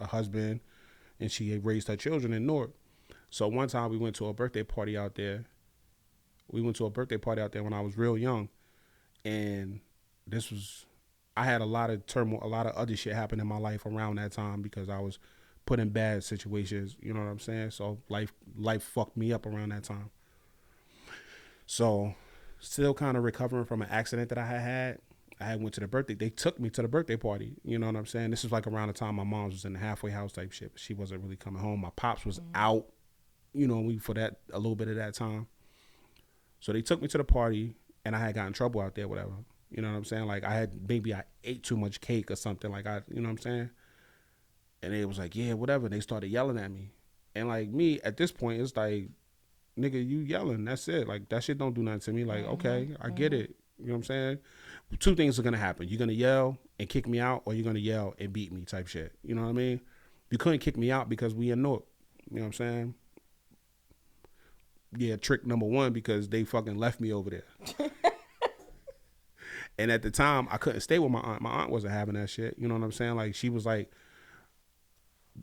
husband, and she had raised her children in Newark. So one time we went to a birthday party out there. When I was real young, and I had a lot of turmoil, a lot of other shit happened in my life around that time because I was put in bad situations. You know what I'm saying? So life fucked me up around that time. So, still kind of recovering from an accident that I had. I had went to the birthday. They took me to the birthday party. You know what I'm saying? This is like around the time my mom was in the halfway house type shit. She wasn't really coming home. My pops was out. You know, for that a little bit of that time. So they took me to the party, and I had gotten in trouble out there, whatever. You know what I'm saying? Like, I ate too much cake or something. Like, you know what I'm saying? And they was like, yeah, whatever. And they started yelling at me. And like, me at this point, it's like, nigga, you yelling. That's it. Like, that shit don't do nothing to me. Like, okay, I get it. You know what I'm saying? Two things are going to happen. You're going to yell and kick me out, or you're going to yell and beat me type shit. You know what I mean? You couldn't kick me out because we in Newark. You know what I'm saying? Yeah, trick number one, because they fucking left me over there. And at the time, I couldn't stay with my aunt. My aunt wasn't having that shit. You know what I'm saying? Like, she was like,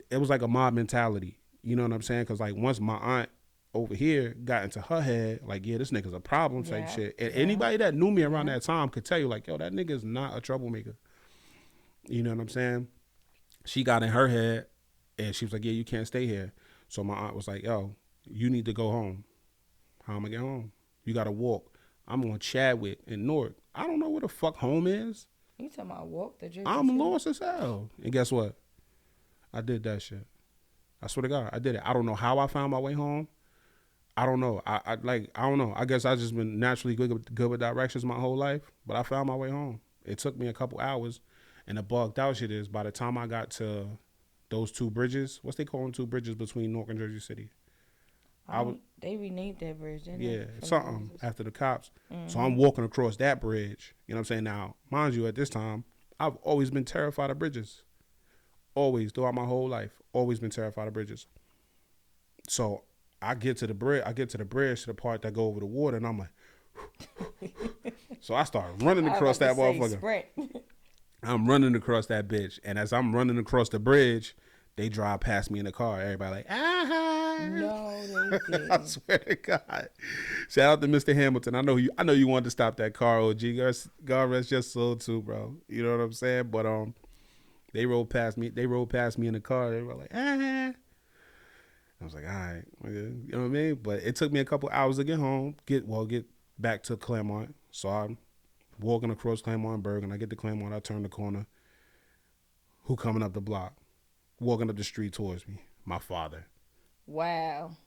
it was like a mob mentality. You know what I'm saying? Because like, once my aunt over here got into her head, like, yeah, this nigga's a problem type shit. And anybody that knew me around that time could tell you, like, yo, that nigga's not a troublemaker. You know what I'm saying? She got in her head, and she was like, yeah, you can't stay here. So my aunt was like, yo, you need to go home. How am I get home? You got to walk. I'm on Chadwick in Newark. I don't know where the fuck home is. You talking about walk the Jersey? I'm lost as hell. And guess what? I did that shit. I swear to God, I did it. I don't know how I found my way home. I don't know. I don't know. I guess I just been naturally good with directions my whole life. But I found my way home. It took me a couple hours. And the bugged out shit is, by the time I got to those two bridges, what's they calling two bridges between Newark and Jersey City? They renamed that bridge, didn't they? Yeah, something after the cops. Mm-hmm. So I'm walking across that bridge. You know what I'm saying? Now, mind you, at this time, I've always been terrified of bridges. Always, throughout my whole life, always been terrified of bridges. So I get to the bridge, to the part that go over the water, and I'm like, so I start running across that motherfucker. I'm running across that bitch, and as I'm running across the bridge, they drive past me in the car. Everybody like, ah. No, they didn't. I swear to God. Shout out to Mr. Hamilton. I know you wanted to stop that car, OG. God rest your soul too, bro. You know what I'm saying? But They rolled past me. They rolled past me in the car. They were like, ah. I was like, all right, you know what I mean? But it took me a couple hours to get home, get back to Claremont. So I'm walking across Claremont Bergen. I get to Claremont. I turn the corner. Who coming up the block? Walking up the street towards me? My father. Wow.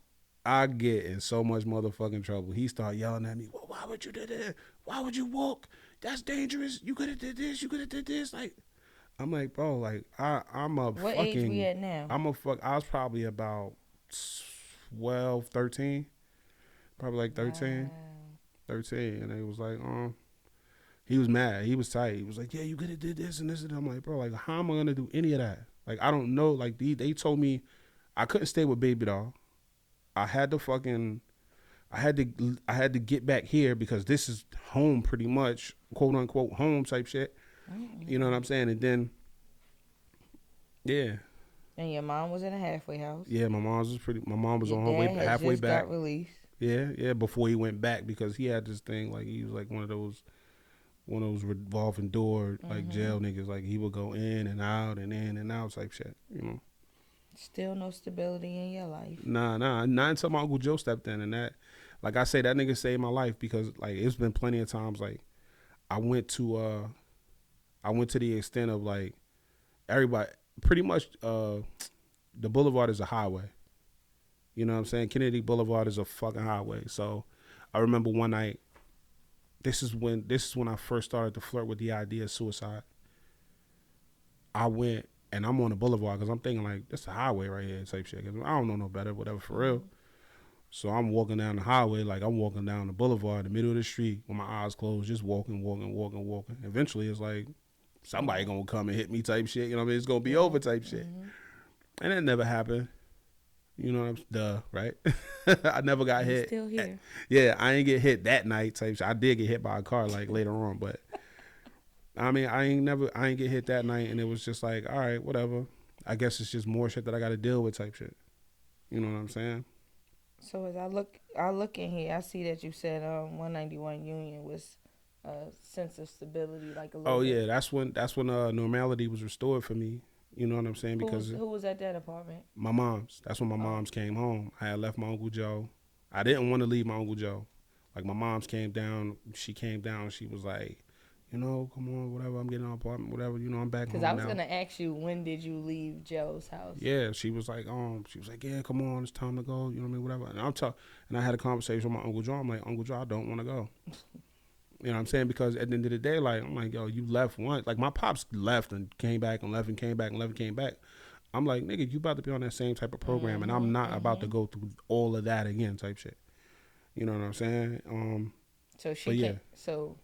I get in so much motherfucking trouble. He start yelling at me. Well, why would you do that? Why would you walk? That's dangerous. You could have did this. You could have did this. Like, I'm like, bro, like I'm a What fucking. age we at now? I was probably about 12, 13. Probably like 13. Wow. 13. And it was like, he was mad. He was tight. He was like, yeah, you could have did this and this and that. I'm like, bro, like, how am I gonna do any of that? Like, I don't know. Like, they told me I couldn't stay with baby doll. I had to get back here because this is home, pretty much, quote unquote home type shit. Mm-hmm. You know what I'm saying? And then, yeah. And your mom was in a halfway house. Yeah, my mom was Your on her way dad had halfway just back. got released. Yeah, before he went back, because he had this thing, like, he was like one of those revolving door, like, jail niggas. Like, he would go in and out type shit, you know. Still no stability in your life. Nah, not until my Uncle Joe stepped in, and that, like I say, that nigga saved my life, because like it's been plenty of times like I went to the extent of like everybody pretty much the boulevard is a highway. You know what I'm saying? Kennedy Boulevard is a fucking highway. So I remember one night, this is when I first started to flirt with the idea of suicide. I went and I'm on the boulevard because I'm thinking like, this is a highway right here type shit. 'Cause I don't know no better, whatever, for real. So I'm walking down the highway, like I'm walking down the boulevard, the middle of the street with my eyes closed, just walking. Eventually it's like, somebody gonna come and hit me type shit. You know what I mean? It's gonna be over type shit. And that never happened. You know what I'm right? I never got hit. Still here. Yeah, I ain't get hit that night type shit. I did get hit by a car like later on, but I mean, I ain't get hit that night, and it was just like, all right, whatever. I guess it's just more shit that I got to deal with type shit. You know what I'm saying? So as I look in here, I see that you said 191 Union was a sense of stability, like a little. Oh bit. yeah, that's when normality was restored for me. You know what I'm saying? Because who was at that apartment? my mom's. That's when my mom's came home. I had left my Uncle Joe. I didn't want to leave my Uncle Joe. Like my mom's came down. She came down. She was like, you know, come on, whatever. I'm getting an apartment, whatever. You know, I'm back home now. Because I was gonna ask you, when did you leave Joe's house? Yeah, she was like, yeah, come on, it's time to go. You know what I mean, whatever. And I had a conversation with my Uncle Joe. I'm like, Uncle Joe, I don't want to go. You know what I'm saying? Because at the end of the day, like, I'm like, yo, you left once. Like, my pops left and came back and left and came back and left and came back. I'm like, nigga, you about to be on that same type of program, and I'm not about to go through all of that again, type shit. You know what I'm saying? So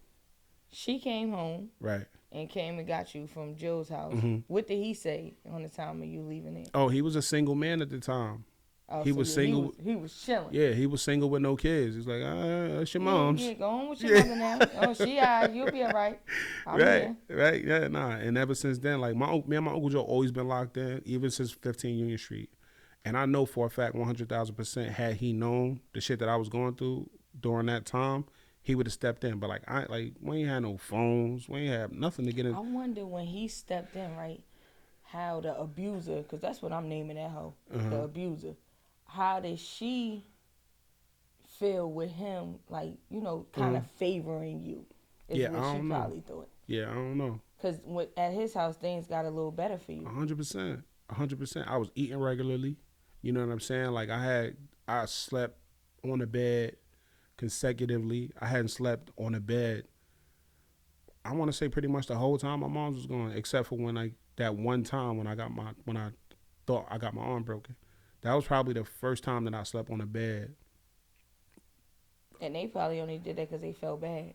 she came home, right, and came and got you from Joe's house. What did he say on the time of you leaving it? Oh, he was a single man at the time. He was single. He was chilling. Yeah, he was single with no kids. He's like, that's your mom's. Yeah, go on with your mother now. Oh, she alright. You'll be alright. Right. Yeah, nah. And ever since then, like me and my Uncle Joe always been locked in, even since 15 Union Street. And I know for a fact, 100,000%, had he known the shit that I was going through during that time, he would have stepped in. But we ain't had no phones, we ain't had nothing to get in. I wonder when he stepped in, right? How the abuser, because that's what I'm naming that hoe, the abuser. How did she feel with him, like, you know, kind of favoring you? Is what she probably thought. Yeah, I don't know. Because at his house, things got a little better for you. 100%. 100%. I was eating regularly. You know what I'm saying? Like, I slept on the bed consecutively. I hadn't slept on a bed, I want to say, pretty much the whole time my mom was gone, except for that one time when I thought I got my arm broken. That was probably the first time that I slept on a bed. And they probably only did that because they felt bad.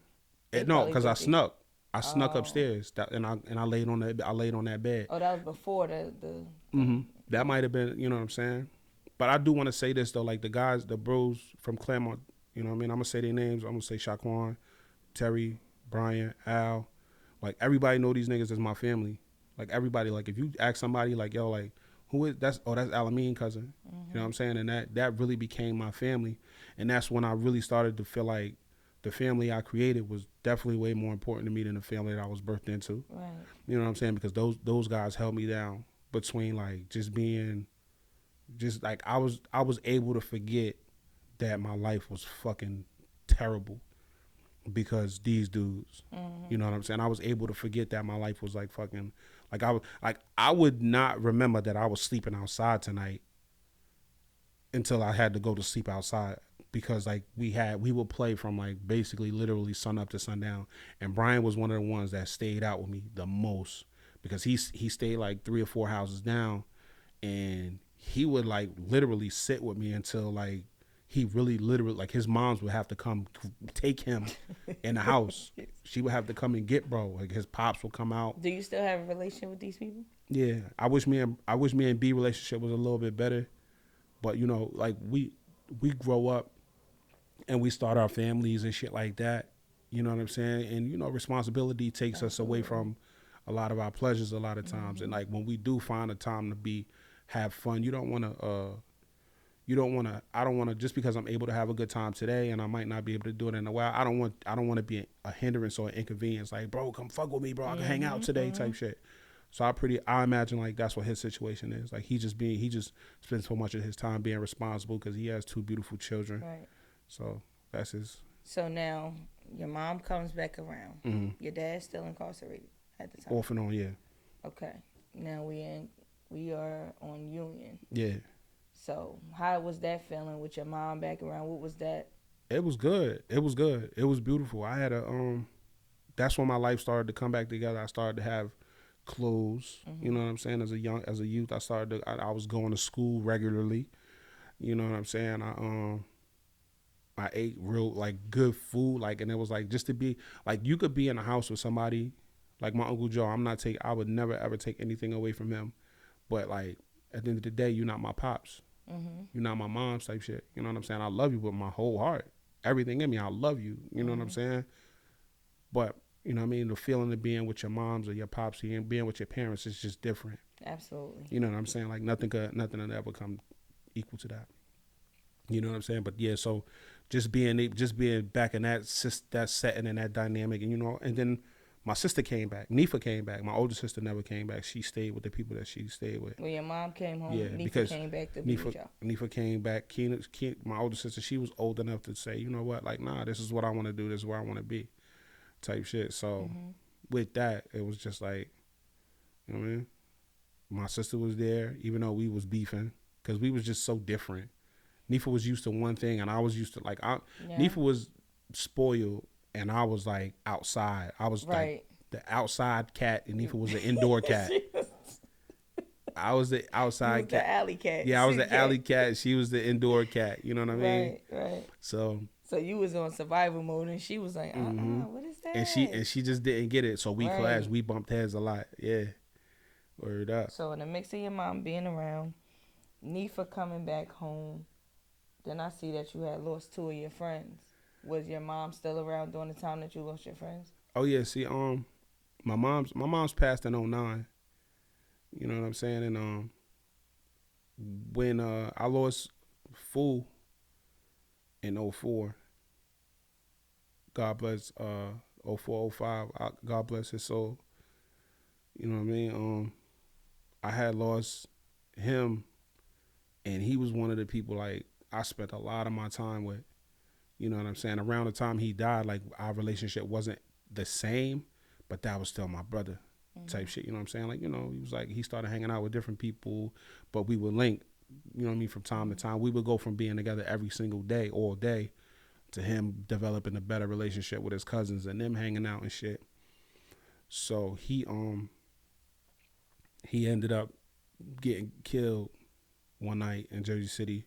No, because I snuck. I snuck upstairs, and I laid on that bed. Oh, that was before the. That might have been, you know what I'm saying. But I do want to say this though, like the bros from Claremont, you know what I mean. I'm gonna say their names. I'm gonna say Shaquan, Terry, Brian, Al. Like, everybody know these niggas as my family. Like, everybody. Like, if you ask somebody, like, yo, like, who is that's Alameen cousin. You know what I'm saying? And that really became my family. And that's when I really started to feel like the family I created was definitely way more important to me than the family that I was birthed into. Right. You know what I'm saying? Because those guys held me down between like just being just like I was able to forget that my life was fucking terrible because these dudes. Mm-hmm. You know what I'm saying? I was able to forget that my life was like fucking I would not remember that I was sleeping outside tonight until I had to go to sleep outside because like we would play from like basically literally sun up to sundown, and Brian was one of the ones that stayed out with me the most because he stayed like 3 or 4 houses down, and he would like literally sit with me until like he really literally like his moms would have to come take him in the house. She would have to come and get bro. Like his pops would come out. Do you still have a relationship with these people? Yeah, I wish me and B relationship was a little bit better, but you know like we grow up and we start our families and shit like that. You know what I'm saying? And you know responsibility takes us away from a lot of our pleasures a lot of times. And like when we do find a time to have fun, I don't want to just because I'm able to have a good time today and I might not be able to do it in a while. I don't want to be a hindrance or an inconvenience. Like, bro, come fuck with me, bro. I can hang out today type shit. So I imagine like that's what his situation is. Like he just spends so much of his time being responsible because he has 2 beautiful children. Right. So that's his. So now your mom comes back around. Mm-hmm. Your dad's still incarcerated at the time. Off and on, yeah. Okay. Now we are on Union. Yeah. So how was that feeling with your mom back around? What was that? It was good. It was good. It was beautiful. I had that's when my life started to come back together. I started to have clothes. Mm-hmm. You know what I'm saying? As a youth, I was going to school regularly. You know what I'm saying? I ate real like good food, like, and it was like just to be like you could be in a house with somebody like my Uncle Joe. I would never ever take anything away from him, but like at the end of the day, you're not my pops. Mm-hmm. You're not my mom's type shit. You know what I'm saying? I love you with my whole heart, everything in me. I love you. You know what I'm saying? But you know what I mean? The feeling of being with your moms or your pops and being with your parents is just different. Absolutely. You know what I'm saying? Like nothing will ever come equal to that. You know what I'm saying? But yeah, so just being back in that setting and that dynamic, and you know, and then my sister came back. Nifa came back. My older sister never came back. She stayed with the people that she stayed with. When your mom came home, yeah, Nifa came back to be with y'all. Nifa came back. My older sister, she was old enough to say, you know what, like, nah, this is what I want to do. This is where I want to be, type shit. So with that, it was just like, you know what I mean? My sister was there, even though we was beefing, because we was just so different. Nifa was used to one thing, and I was used to Nifa was spoiled, and I was like outside. I was like the outside cat, and Nifa was the indoor cat. I was the outside cat. The alley cat. Yeah, I was the alley cat. She was the indoor cat. You know what I mean? Right. So you was on survival mode, and she was like, what is that? And she just didn't get it. So we clashed. We bumped heads a lot. Yeah. Word up. So in the mix of your mom being around, Nifa coming back home, then I see that you had lost 2 of your friends. Was your mom still around during the time that you lost your friends? Oh yeah, see, my mom's passed in 2009. You know what I'm saying? And when I lost Fool in 2004, God bless 2004, 2005, God bless his soul. You know what I mean? I had lost him, and he was one of the people like I spent a lot of my time with. You know what I'm saying? Around the time he died, like our relationship wasn't the same, but that was still my brother type shit. You know what I'm saying? Like, you know, he started hanging out with different people, but we would link, you know what I mean, from time to time. We would go from being together every single day, all day, to him developing a better relationship with his cousins and them hanging out and shit. So he ended up getting killed one night in Jersey City,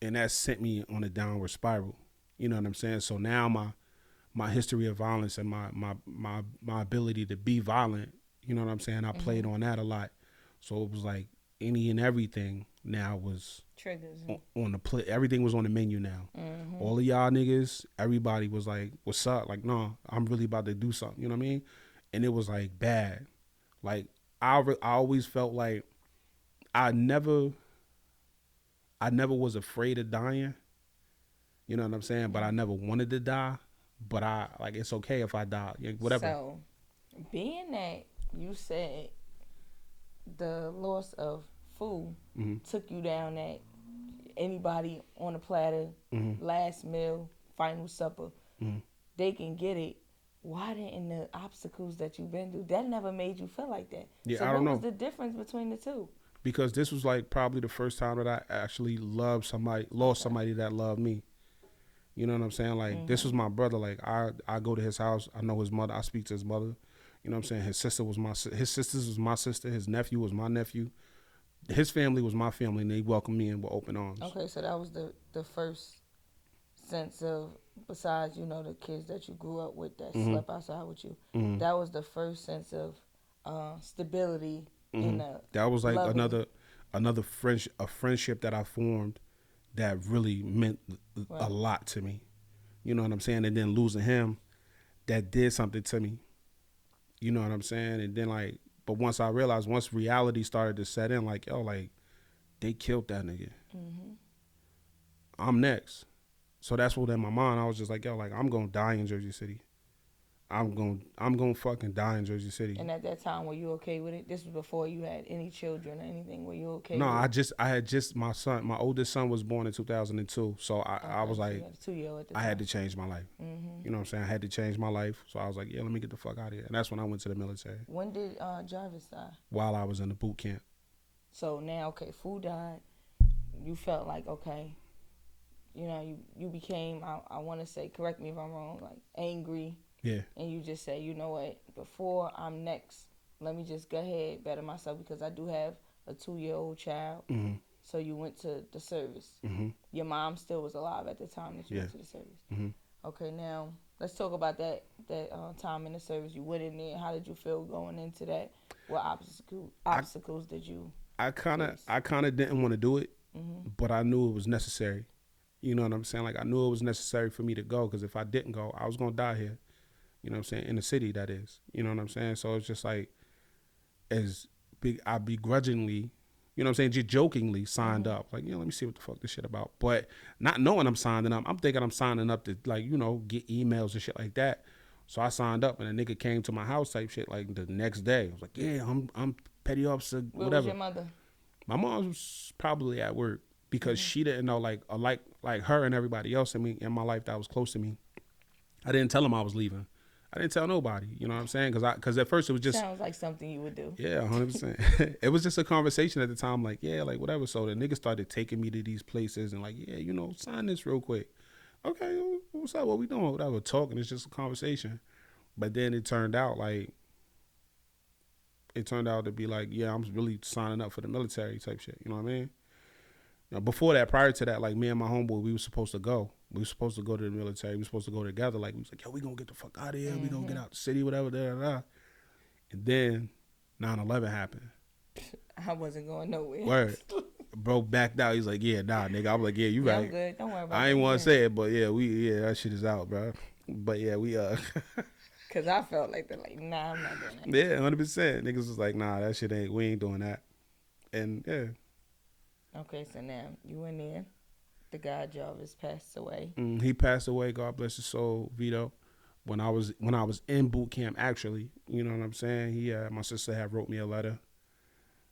and that sent me on a downward spiral. You know what I'm saying? So now my history of violence and my ability to be violent, you know what I'm saying? I played on that a lot. So it was like any and everything now was triggers on the play. Everything was on the menu now. All of y'all niggas, everybody was like, "What's up?" Like, no, I'm really about to do something. You know what I mean? And it was like bad. Like I always felt like I never was afraid of dying. You know what I'm saying? But I never wanted to die. but it's okay if I die, whatever. So, being that you said the loss of food took you down that anybody on the platter, last meal, final supper, they can get it. Why didn't the obstacles that you've been through, that never made you feel like that? Yeah, so I don't know. what was the difference between the two? Because this was like probably the first time that I actually lost somebody that loved me. You know what I'm saying? Like this was my brother. Like I go to his house. I know his mother. I speak to his mother. You know what I'm saying? His sisters was my sister. His nephew was my nephew. His family was my family, and they welcomed me in with open arms. Okay, so that was the first sense of, besides the kids that you grew up with that slept outside with you, that was the first sense of stability in a that was like loving. another friendship that I formed that really meant Right. a lot to me. You know what I'm saying? And then losing him, that did something to me. You know what I'm saying? And then but once I realized, once reality started to set in, like, yo, like, they killed that nigga. I'm next. So that's what in my mind, I was just like, yo, like, I'm gonna die in Jersey City. I'm gonna fucking die in Jersey City. And at that time, were you okay with it? This was before you had any children or anything. Were you okay No, with it? I had just my oldest son was born in 2002. So I was so like, you had a 2-year-old at the I time. had to change my life. You know what I'm saying? I had to change my life. So I was like, yeah, let me get the fuck out of here. And that's when I went to the military. When did Jarvis die? While I was in the boot camp. So now, okay, Fu died. You felt like, okay, you became, I want to say, correct me if I'm wrong, like angry. Yeah. And you just say, you know what, before I'm next, let me just go ahead, better myself, because I do have a 2-year-old child. So you went to the service. Your mom still was alive at the time that you went to the service. Okay, now let's talk about that time in the service. You went in there. How did you feel going into that? What obstacles did you I kind face? of didn't want to do it, but I knew it was necessary. You know what I'm saying? Like, I knew it was necessary for me to go, because if I didn't go, I was gonna die here. You know what I'm saying? In the city, that is. You know what I'm saying? So it's just like, I begrudgingly, you know what I'm saying, just jokingly signed up. Like, let me see what the fuck this shit about. But not knowing I'm signing up, I'm thinking I'm signing up to, like, get emails and shit like that. So I signed up, and a nigga came to my house type shit like the next day. I was like, yeah, I'm petty officer, whatever. Where was your mother? My mom was probably at work, because she didn't know, like her and everybody else in my life that was close to me. I didn't tell them I was leaving. I didn't tell nobody. You know what I'm saying? Because at first it was just, sounds like something you would do. Yeah, 100%. It was just a conversation at the time, like, yeah, like, whatever. So the nigga started taking me to these places and like, yeah, sign this real quick. Okay, what's up? What we doing? Whatever, talking. It's just a conversation. But then it turned out to be like, yeah, I'm really signing up for the military type shit. You know what I mean? Now, before that, prior to that, like, me and my homeboy, we were supposed to go. We were supposed to go to the military. We were supposed to go together. Like, we was like, yo, we gonna get the fuck out of here. We gonna get out the city, whatever, da, da, da. And then 9/11 happened. I wasn't going nowhere. Word. Bro backed out. He's like, yeah, nah, nigga. I'm like, yeah, you Yeah, right. I'm good. Don't worry about it. I ain't want to say it, but yeah, that shit is out, bro. But yeah, we Cause I felt like they're like, nah, I'm not doing that. Yeah, 100%. Niggas was like, nah, that shit we ain't doing that. And yeah. Okay, so now you in there. The guy Jarvis passed away. He passed away. God bless his soul, Vito. When I was in boot camp, actually, you know what I'm saying. My sister had wrote me a letter.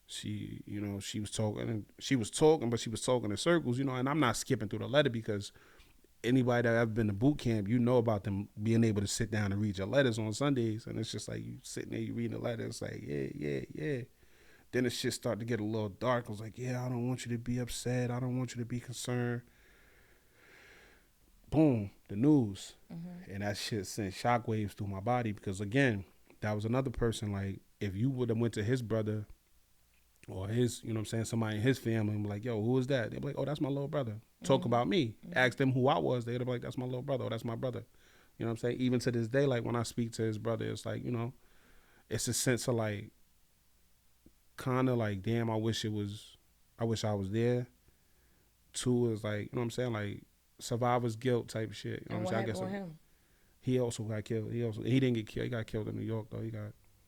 She was talking, but she was talking in circles, and I'm not skipping through the letter, because anybody that ever been to boot camp, about them being able to sit down and read your letters on Sundays, and it's just like you sitting there, you reading the letter, it's like, yeah. Then the shit started to get a little dark. I was like, yeah, I don't want you to be upset. I don't want you to be concerned. Boom, the news. And that shit sent shockwaves through my body, because, again, that was another person. Like, if you would have went to his brother or his, somebody in his family and be like, yo, who is that? They'd be like, oh, that's my little brother. Talk about me. Ask them who I was. They'd be like, that's my little brother, or that's my brother. You know what I'm saying? Even to this day, like, when I speak to his brother, it's like, it's a sense of like, kind of like, damn, I wish I was there. Two is like, you know what I'm saying? Like, survivor's guilt type shit. You know And what what I'm saying? happened with him? He also got killed. He didn't get killed. He got killed in New York though.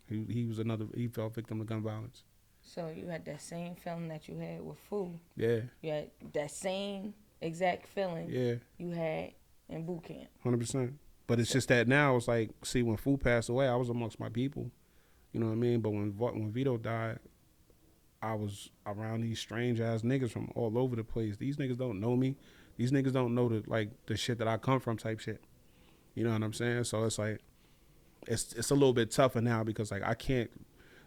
He fell victim to gun violence. So you had that same feeling that you had with Fu. Yeah. You had that same exact feeling Yeah. you had in boot camp. 100%. But it's So, just that now it's like, see, when Fu passed away, I was amongst my people. You know what I mean? But when Vito died, I was around these strange ass niggas from all over the place. These niggas don't know me. These niggas don't know the shit that I come from type shit. You know what I'm saying? So it's like it's a little bit tougher now because like I can't.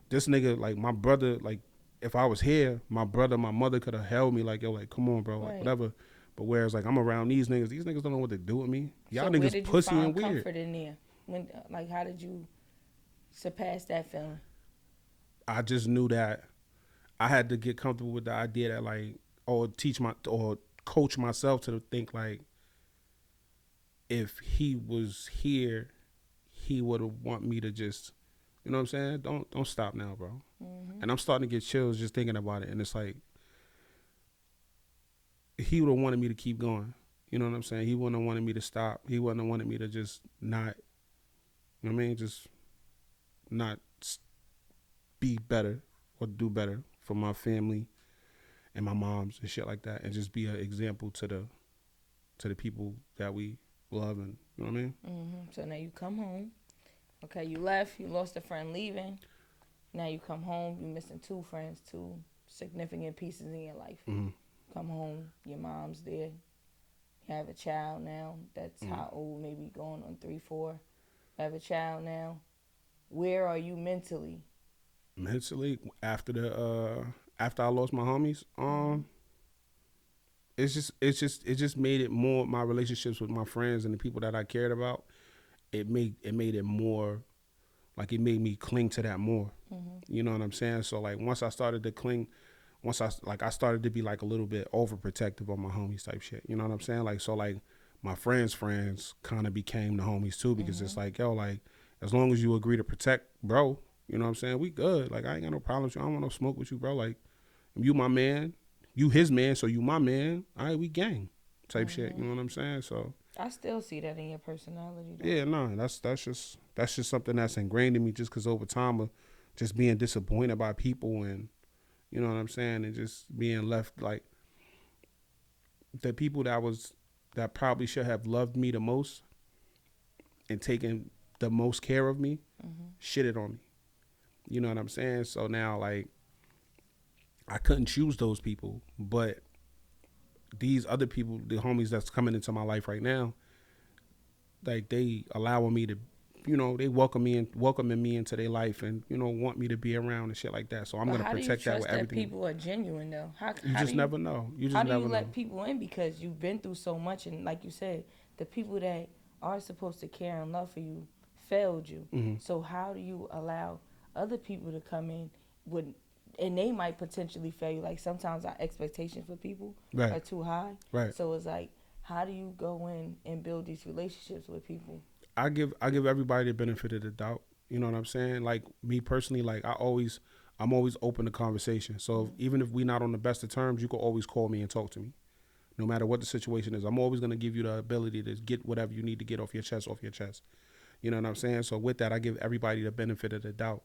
This nigga, like my brother, like if I was here, my brother, my mother could have held me like, yo, like come on, bro, like right. whatever. But whereas like I'm around these niggas don't know what to do with me. Y'all So where niggas did you pussy and find weird. comfort in there? When, like, how did you surpass that feeling? I just knew that I had to get comfortable with the idea that like, or coach myself to think like, if he was here, he would have want me to just, you know what I'm saying? Don't stop now, bro. Mm-hmm. And I'm starting to get chills just thinking about it. And it's like, he would have wanted me to keep going. You know what I'm saying? He wouldn't have wanted me to stop. He wouldn't have wanted me to just not, you know what I mean? Just not be better or do better for my family and my moms and shit like that, and just be an example to the people that we love, and you know what I mean. Mm-hmm. So now you come home. Okay, you left. You lost a friend leaving. Now you come home. You missing two friends, two significant pieces in your life. Mm-hmm. Come home. Your mom's there. You have a child now. That's Mm-hmm. how old? Maybe going on 3, 4. You have a child now. Where are you mentally? Mentally, after I lost my homies, Mm-hmm. it just made it more, my relationships with my friends and the people that I cared about. It made it more, like it made me cling to that more. Mm-hmm. You know what I'm saying? So like once I started to cling, I started to be like a little bit overprotective of my homies type shit. You know what I'm saying? Like so like my friends' friends kind of became the homies too, because Mm-hmm. it's like, yo, like as long as you agree to protect, bro, you know what I'm saying? We good. Like I ain't got no problem with you. I don't want no smoke with you, bro. Like you my man, you his man, so you my man. All right, we gang type shit. Mm-hmm. You know what I'm saying? So I still see that in your personality, though. yeah, no, that's just something that's ingrained in me, just because over time of just being disappointed by people, and you know what I'm saying, and just being left like the people that probably should have loved me the most and taken the most care of me Mm-hmm. shitted on me. You know what I'm saying? So now like I couldn't choose those people, but these other people, the homies that's coming into my life right now, like they allowing me to, you know, they welcoming me into their life, and you know want me to be around and shit like that. So I'm But gonna how do you protect that with trust that everything. people are genuine, though? You How just do you never know. You how just do you never know. let people in, because you've been through so much, and like you said, the people that are supposed to care and love for you failed you. Mm-hmm. So how do you allow other people to come in with, and they might potentially fail you? Like sometimes our expectations for people Right. are too high. Right. So it's like, how do you go in and build these relationships with people? I give everybody the benefit of the doubt. You know what I'm saying? Like me personally, like I'm always open to conversation. So even if we not on the best of terms, you can always call me and talk to me. No matter what the situation is, I'm always gonna give you the ability to get whatever you need to get off your chest. You know what I'm saying? So with that, I give everybody the benefit of the doubt.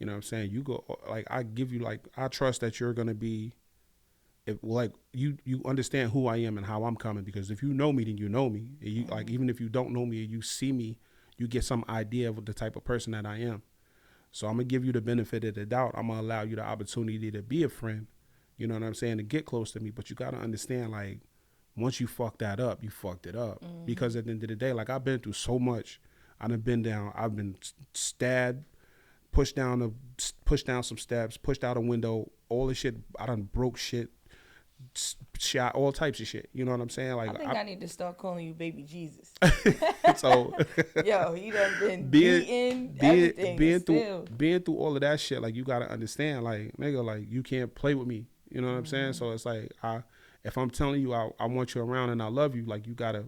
You know what I'm saying? You go like I give you like I trust that you're gonna be, if like you understand who I am and how I'm coming, because if you know me, then you know me. And you like even if you don't know me and you see me, you get some idea of the type of person that I am. So I'm gonna give you the benefit of the doubt. I'm gonna allow you the opportunity to be a friend. You know what I'm saying? To get close to me, but you gotta understand like once you fuck that up, you fucked it up. Because at the end of the day, like I've been through so much. I done been down. I've been stabbed, pushed down some steps, pushed out a window. All the shit. I done broke shit, shot all types of shit. You know what I'm saying? I Like think I need to start calling you Baby Jesus. so Yo, he done been being beaten, being everything, and being through still. being through all of that shit, like you gotta understand, like nigga, like you can't play with me. You know what I'm saying? So it's like if I'm telling you I want you around and I love you, like you gotta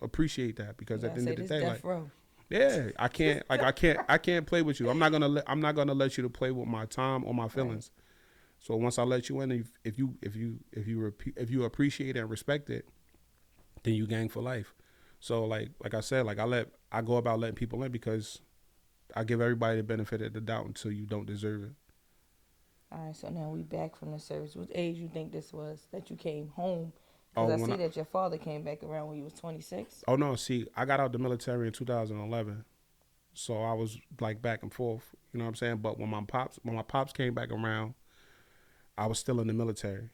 appreciate that, You because at gotta the end say of the this day, death like row. yeah, I can't play with you. I'm not gonna let you to play with my time or my Right. feelings. So once I let you in, if you appreciate and respect it, then you gang for life. So like I said, like I go about letting people in because I give everybody the benefit of the doubt until you don't deserve it. All right, so now we back from the service. What age you think this was that you came home? Oh, Because I see that your father came back around when you was 26. Oh no, see, I got out the military in 2011, so I was like back and forth. You know what I'm saying? But when my pops came back around, I was still in the military.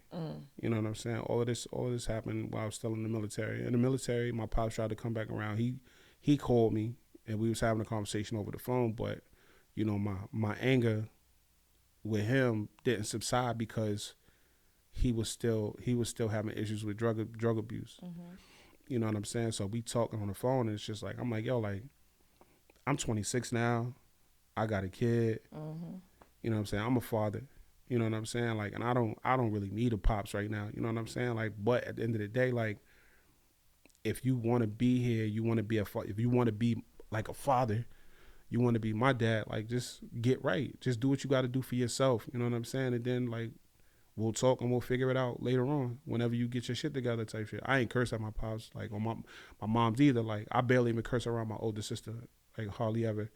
You know what I'm saying? All of this happened while I was still in the military. In the military, my pops tried to come back around. He called me and we was having a conversation over the phone. But you know, my anger with him didn't subside because he was still having issues with drug abuse. You know what I'm saying? So we talking on the phone, and it's just like I'm like, yo, like I'm 26 now. I got a kid. You know what I'm saying? I'm a father. You know what I'm saying? Like, and I don't really need a pops right now. You know what I'm saying? Like, but at the end of the day, like, if you want to be here, you want to be if you want to be like a father, you want to be my dad. Like, just get right. Just do what you got to do for yourself. You know what I'm saying? And then like, we'll talk and we'll figure it out later on whenever you get your shit together type shit. I ain't curse at my pops like on my mom's either. Like, I barely even curse around my older sister, like hardly ever.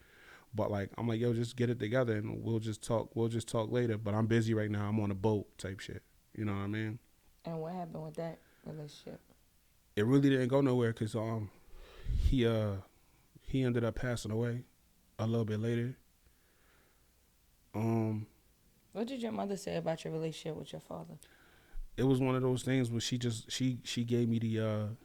But like, I'm like, yo, just get it together and we'll just talk later. But I'm busy right now. I'm on a boat type shit. You know what I mean? And what happened with that relationship? It really didn't go nowhere because he ended up passing away a little bit later. What did your mother say about your relationship with your father? It was one of those things where she gave me the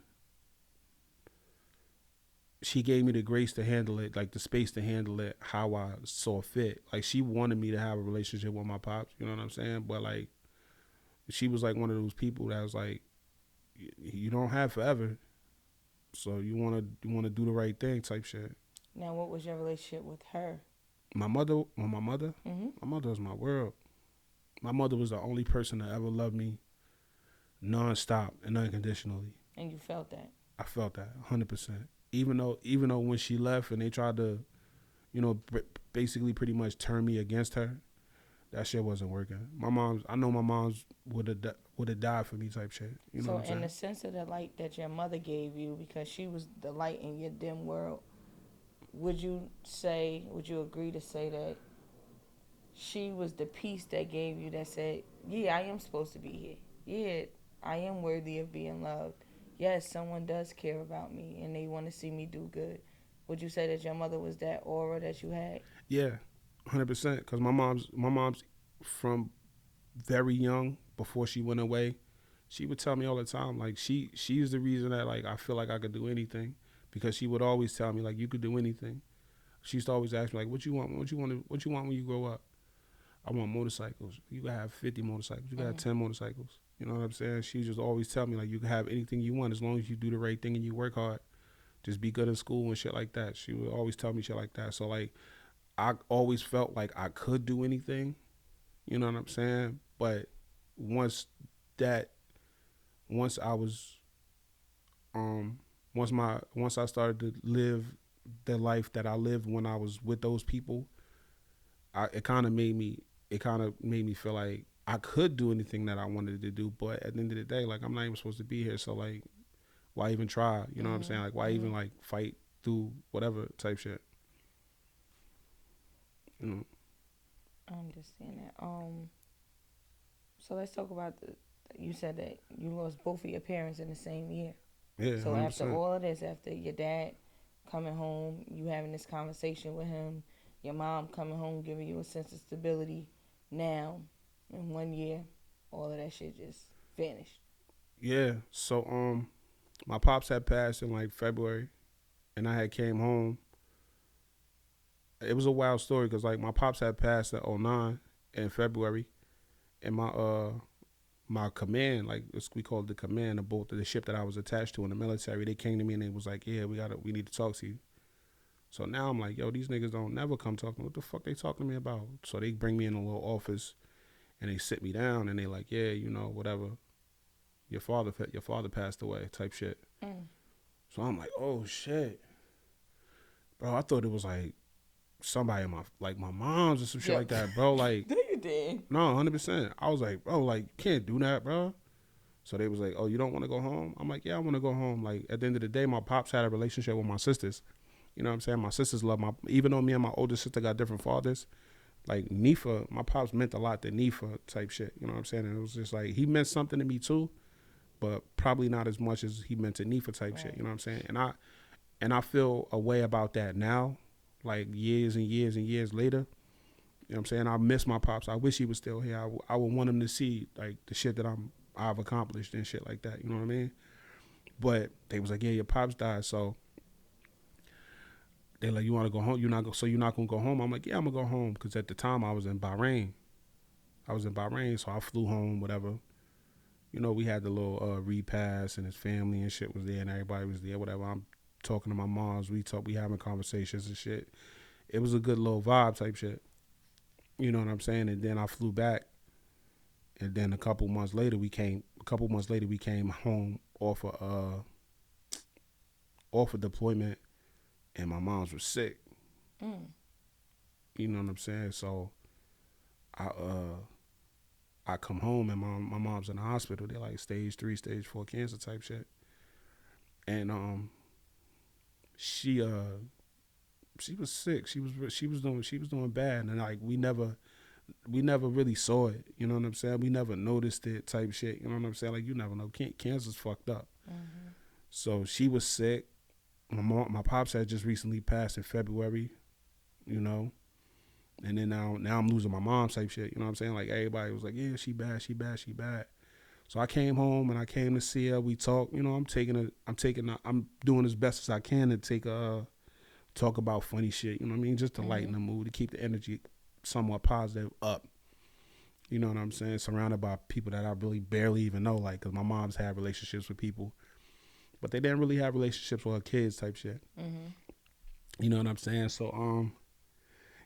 grace to handle it, like the space to handle it how I saw fit. Like, she wanted me to have a relationship with my pops, you know what I'm saying? But like, she was like one of those people that was like, you don't have forever, so you wanna do the right thing type shit. Now, what was your relationship with her? My mother, my mother was my world. My mother was the only person that ever loved me nonstop and unconditionally. And you felt that? I felt that 100%. Even though when she left and they tried to, you know, basically pretty much turn me against her, that shit wasn't working. I know my mom's would have died for me type shit. You know what I'm saying? So in the sense of the light that your mother gave you, because she was the light in your dim world, would you agree to say that she was the piece that gave you that said, yeah, I am supposed to be here. Yeah, I am worthy of being loved. Yes, someone does care about me and they want to see me do good. Would you say that your mother was that aura that you had? Yeah, 100%. Because my mom's from very young, before she went away, she would tell me all the time, like she's the reason that like I feel like I could do anything, because she would always tell me like, you could do anything. She used to always ask me like, what you want when you grow up? I want motorcycles. You can have 50 motorcycles. You can have 10 motorcycles. You know what I'm saying? She just always tell me like, you can have anything you want as long as you do the right thing and you work hard. Just be good in school and shit like that. She would always tell me shit like that. So like, I always felt like I could do anything. You know what I'm saying? But once I was once I started to live the life that I lived when I was with those people, it kind of made me feel like I could do anything that I wanted to do. But at the end of the day, like, I'm not even supposed to be here, so like, why even try? You know what I'm saying? Like, why even like fight through whatever type shit? You know. I understand that. So let's talk about you said that you lost both of your parents in the same year. Yeah. So 100%. after all of this, after your dad coming home, you having this conversation with him, your mom coming home, giving you a sense of stability, now in 1 year, all of that shit just vanished. Yeah. So my pops had passed in like February, and I had came home. It was a wild story because like my pops had passed in 2009 in February, and my command, like we called the command, the boat, the ship that I was attached to in the military, they came to me and they was like, yeah, we need to talk to you. So now I'm like, yo, these niggas don't never come talk to me. What the fuck they talking to me about? So they bring me in a little office and they sit me down and they like, yeah, you know, whatever. Your father passed away type shit. So I'm like, oh shit. Bro, I thought it was like somebody in my mom's or some shit like that, bro. Like, No, you did. No, 100%. I was like, bro, like, you can't do that, bro. So they was like, oh, you don't want to go home? I'm like, yeah, I want to go home. Like, at the end of the day, my pops had a relationship with my sisters. You know what I'm saying? My sisters love even though me and my older sister got different fathers, like my pops meant a lot to Nifa type shit. You know what I'm saying? And it was just like, he meant something to me too, but probably not as much as he meant to Nifa type shit. Right. You know what I'm saying? And I feel a way about that now, like years and years and years later. You know what I'm saying? I miss my pops. I wish he was still here. I would want him to see like the shit that I've accomplished and shit like that. You know what I mean? But they was like, yeah, your pops died, so they like, you want to go home? You're not gonna go home? I'm like, yeah, I'm gonna go home because at the time I was in Bahrain. So I flew home, whatever. You know, we had the little repast and his family and shit was there and everybody was there, whatever. I'm talking to my moms. We having conversations and shit. It was a good little vibe type shit. You know what I'm saying? And then I flew back, and then a couple months later we came home off a deployment, and my moms were sick. Mm. You know what I'm saying? So I I come home and my mom's in the hospital. They're like stage 3, stage 4 cancer type shit. And she was sick. She was doing bad, and like we never really saw it. You know what I'm saying? We never noticed it type shit. You know what I'm saying? Like you never know. Cancer's fucked up. Mm-hmm. So she was sick. My pops had just recently passed in February. You know. And then now I'm losing my mom type shit. You know what I'm saying? Like everybody was like, yeah, she bad. So I came home and I came to see her. We talked. You know, I'm doing as best as I can to talk about funny shit. You know what I mean? Just to lighten the mood, to keep the energy somewhat positive up. You know what I'm saying? Surrounded by people that I really barely even know. Like, cause my mom's had relationships with people, but they didn't really have relationships with her kids type shit. Mm-hmm. You know what I'm saying? So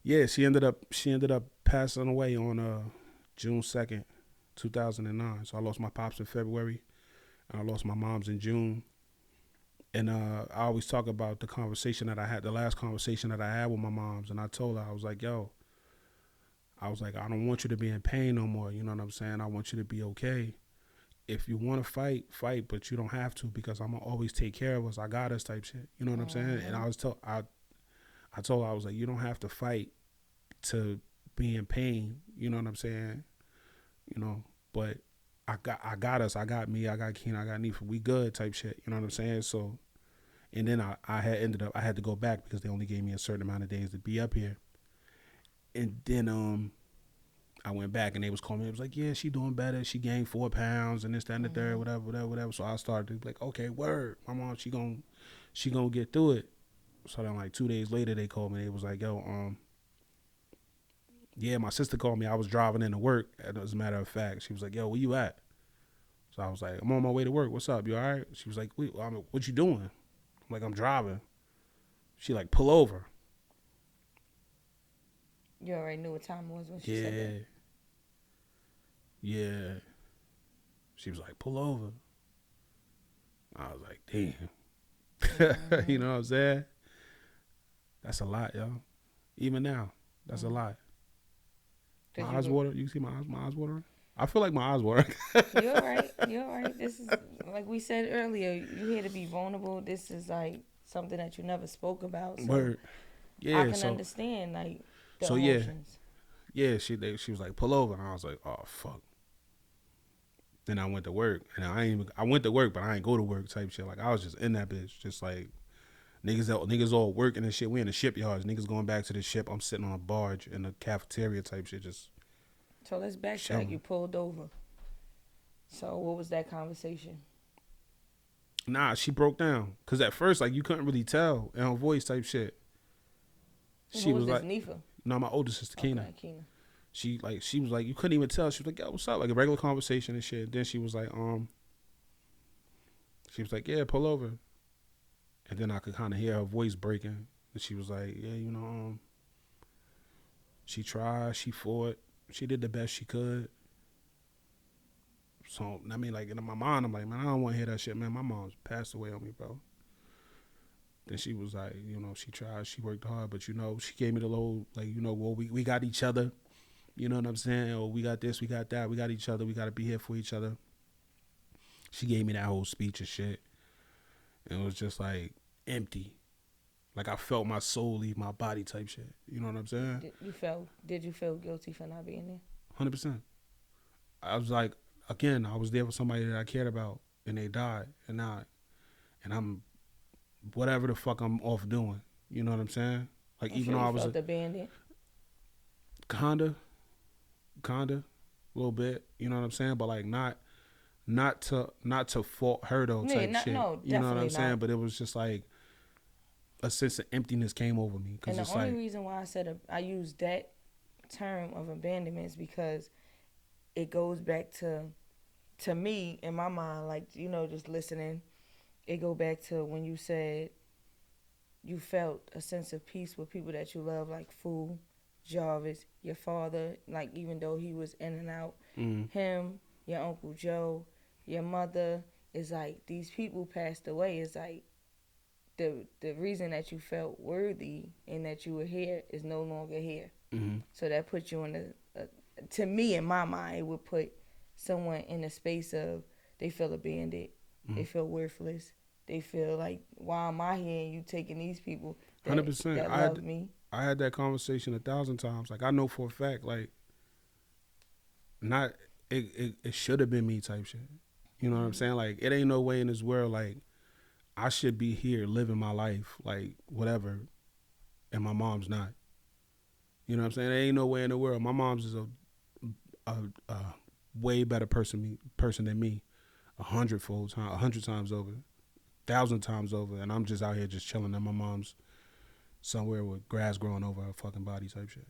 yeah, she ended up passing away on June 2nd, 2009. So I lost my pops in February, and I lost my mom's in June. And I always talk about the last conversation that I had with my moms, and I told her, I was like, I don't want you to be in pain no more. You know what I'm saying? I want you to be okay. If you want to fight, but you don't have to, because I'm gonna always take care of us. I got us type shit. You know what I'm saying? And I told her, I was like, you don't have to fight to be in pain. You know what I'm saying? You know, but I got us. I got me. I got Keena. I got Nifa. We good type shit. You know what I'm saying? So, and then I had to go back because they only gave me a certain amount of days to be up here. And then I went back and they was calling me. It was like, yeah, she doing better. She gained 4 pounds and this, that, and the third, whatever. So I started to be like, okay, word. My mom, she gonna get through it. So then like 2 days later they called me. They was like, yo, yeah, my sister called me. I was driving into work, as a matter of fact. She was like, yo, where you at? So I was like, I'm on my way to work. What's up? You all right? She was like, what you doing? I'm like, I'm driving. She like, pull over. You already knew what time it was when she said that. Yeah. She was like, pull over. I was like, damn. You know what I'm saying? That's a lot, yo. Even now, that's a lot. My eyes water. You can see my eyes watering? I feel like my eyes watering. You're all right. This is, like we said earlier, you're here to be vulnerable. This is like something that you never spoke about. So Word. Yeah, I can understand like the emotions. Yeah, she was like, pull over, and I was like, oh fuck. Then I went to work, and I went to work, but I ain't go to work type shit. Like I was just in that bitch, just like niggas all working and shit. We in the shipyards, niggas going back to the ship. I'm sitting on a barge in the cafeteria type shit, just. So let's backtrack. Chilling. You pulled over. So what was that conversation? Nah, she broke down, cause at first like you couldn't really tell in her voice type shit. She was like, Nifa? No, my older sister Keena. Okay, Keena. She was like, you couldn't even tell. She was like, yo, what's up? Like a regular conversation and shit. Then she was like, yeah, pull over. And then I could kind of hear her voice breaking. And she was like, yeah, you know, she tried, she fought, she did the best she could. So, I mean, like, in my mind, I'm like, man, I don't want to hear that shit, man. My mom's passed away on me, bro. Then she was like, you know, she tried, she worked hard, but, you know, she gave me the little, like, you know, well, we got each other. You know what I'm saying? Oh, we got this, we got that, we got each other, we got to be here for each other. She gave me that whole speech and shit. And it was just, like, empty. Like, I felt my soul leave my body type shit. You know what I'm saying? Did you feel guilty for not being there? 100%. I was like, again, I was there for somebody that I cared about. and they died, and now, and I'm whatever the fuck I'm off doing. You know what I'm saying? Like I'm even sure though you I was felt abandoned. kinda, a little bit. You know what I'm saying? But like not to fault her though Yeah, type not, shit. no, You know what I'm definitely saying? not. But it was just like a sense of emptiness came over me because And the it's only like reason why I said I use that term of abandonment is because it goes back to me in my mind, like, you know, just listening. It go back to when you said you felt a sense of peace with people that you love, like Fu, Jarvis, your father, like even though he was in and out, mm, him, your Uncle Joe, your mother. Is like these people passed away. It's like the reason that you felt worthy and that you were here is no longer here. mm, So that puts you in to me in my mind, it would put someone in a space of they feel abandoned, they mm. feel worthless, they feel like why am I here and you taking these people that 100%. that love me. I had that conversation 1,000 times. Like I know for a fact, like not it should have been me type shit. You know what I'm saying? Like it ain't no way in this world like I should be here living my life like whatever, and my mom's not. You know what I'm saying? There ain't no way in the world. My mom's is a way better person than me, 100 times over, 1,000 times over, and I'm just out here just chilling, and my mom's somewhere with grass growing over her fucking body type shit.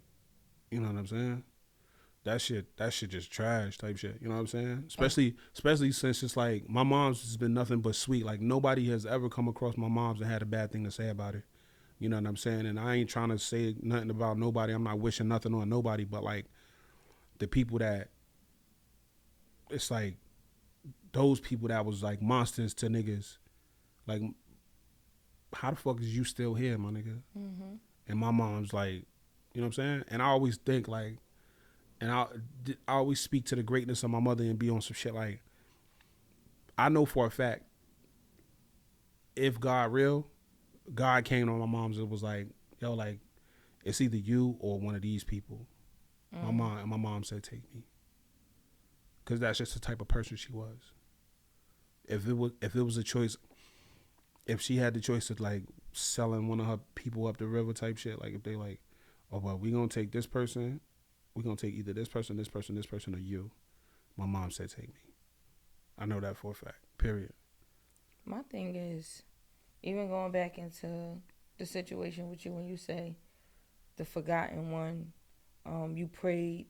You know what I'm saying? That shit just trash type shit. You know what I'm saying? Especially since it's like my mom's has been nothing but sweet. Like nobody has ever come across my mom's and had a bad thing to say about her. You know what I'm saying? And I ain't trying to say nothing about nobody. I'm not wishing nothing on nobody, but like the people that it's like those people that was like monsters to niggas. Like how the fuck is you still here, my nigga? Mm-hmm. And my mom's like, you know what I'm saying? And I always think like, and I always speak to the greatness of my mother and be on some shit like, I know for a fact, if God real, God came on my mom's and was like, yo, like, it's either you or one of these people. My mom said, take me. Because that's just the type of person she was. If it was a choice, if she had the choice of like selling one of her people up the river type shit, like if they like, oh well, we gonna take this person, we gonna take either this person, or you. My mom said take me. I know that for a fact. Period. My thing is, even going back into the situation with you when you say the forgotten one, you prayed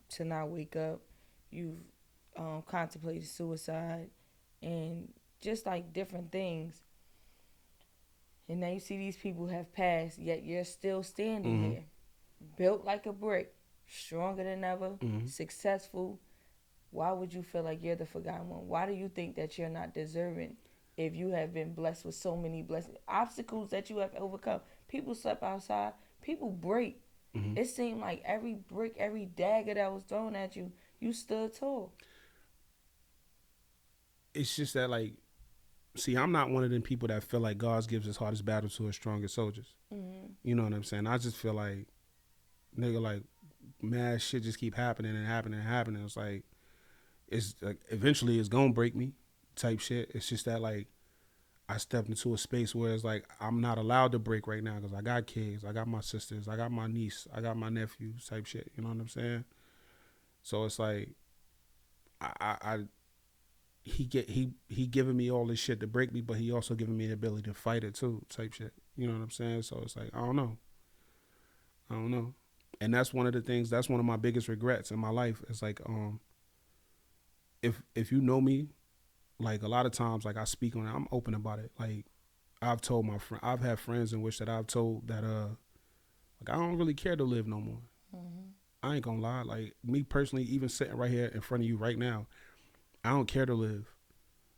to not wake up, you've contemplated suicide, and just like different things. And now you see these people have passed, yet you're still standing Mm-hmm. here, built like a brick, stronger than ever, Mm-hmm. successful. Why would you feel like you're the forgotten one? Why do you think that you're not deserving if you have been blessed with so many blessings, obstacles that you have overcome? People slept outside, people break. Mm-hmm. It seemed like every brick, every dagger that was thrown at you, you stood tall. It's just that like, see, I'm not one of them people that feel like God gives his hardest battle to his strongest soldiers. Mm-hmm. You know what I'm saying? I just feel like, nigga, like, mad shit just keep happening and happening and happening. It's like eventually it's gonna break me, type shit. It's just that like I stepped into a space where it's like I'm not allowed to break right now because I got kids, I got my sisters, I got my niece, I got my nephews, type shit. You know what I'm saying? So it's like I he giving me all this shit to break me, but he also giving me the ability to fight it too, type shit. You know what I'm saying? So it's like I don't know. And that's one of the things. That's one of my biggest regrets in my life. It's like if you know me, like a lot of times, like I speak on it, I'm open about it. Like I've told my friend, I've had friends in which that I've told that like I don't really care to live no more. Mm-hmm. I ain't gonna lie. Like me personally, even sitting right here in front of you right now, I don't care to live.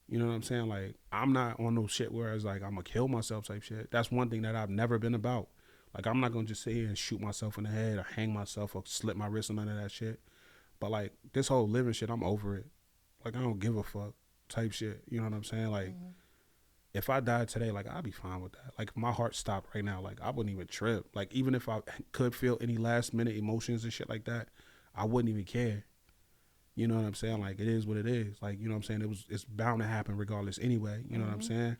You know what I'm saying? Like I'm not on no shit where it's like I'm gonna kill myself type shit. That's one thing that I've never been about. Like I'm not gonna just sit here and shoot myself in the head or hang myself or slit my wrist or none of that shit. But like this whole living shit, I'm over it. Like I don't give a fuck type shit. You know what I'm saying? Like Mm-hmm. if I died today, like I'd be fine with that. Like if my heart stopped right now, like I wouldn't even trip. Like even if I could feel any last minute emotions and shit like that, I wouldn't even care. You know what I'm saying? Like, it is what it is. Like, you know what I'm saying? It's bound to happen regardless anyway. You know what I'm saying?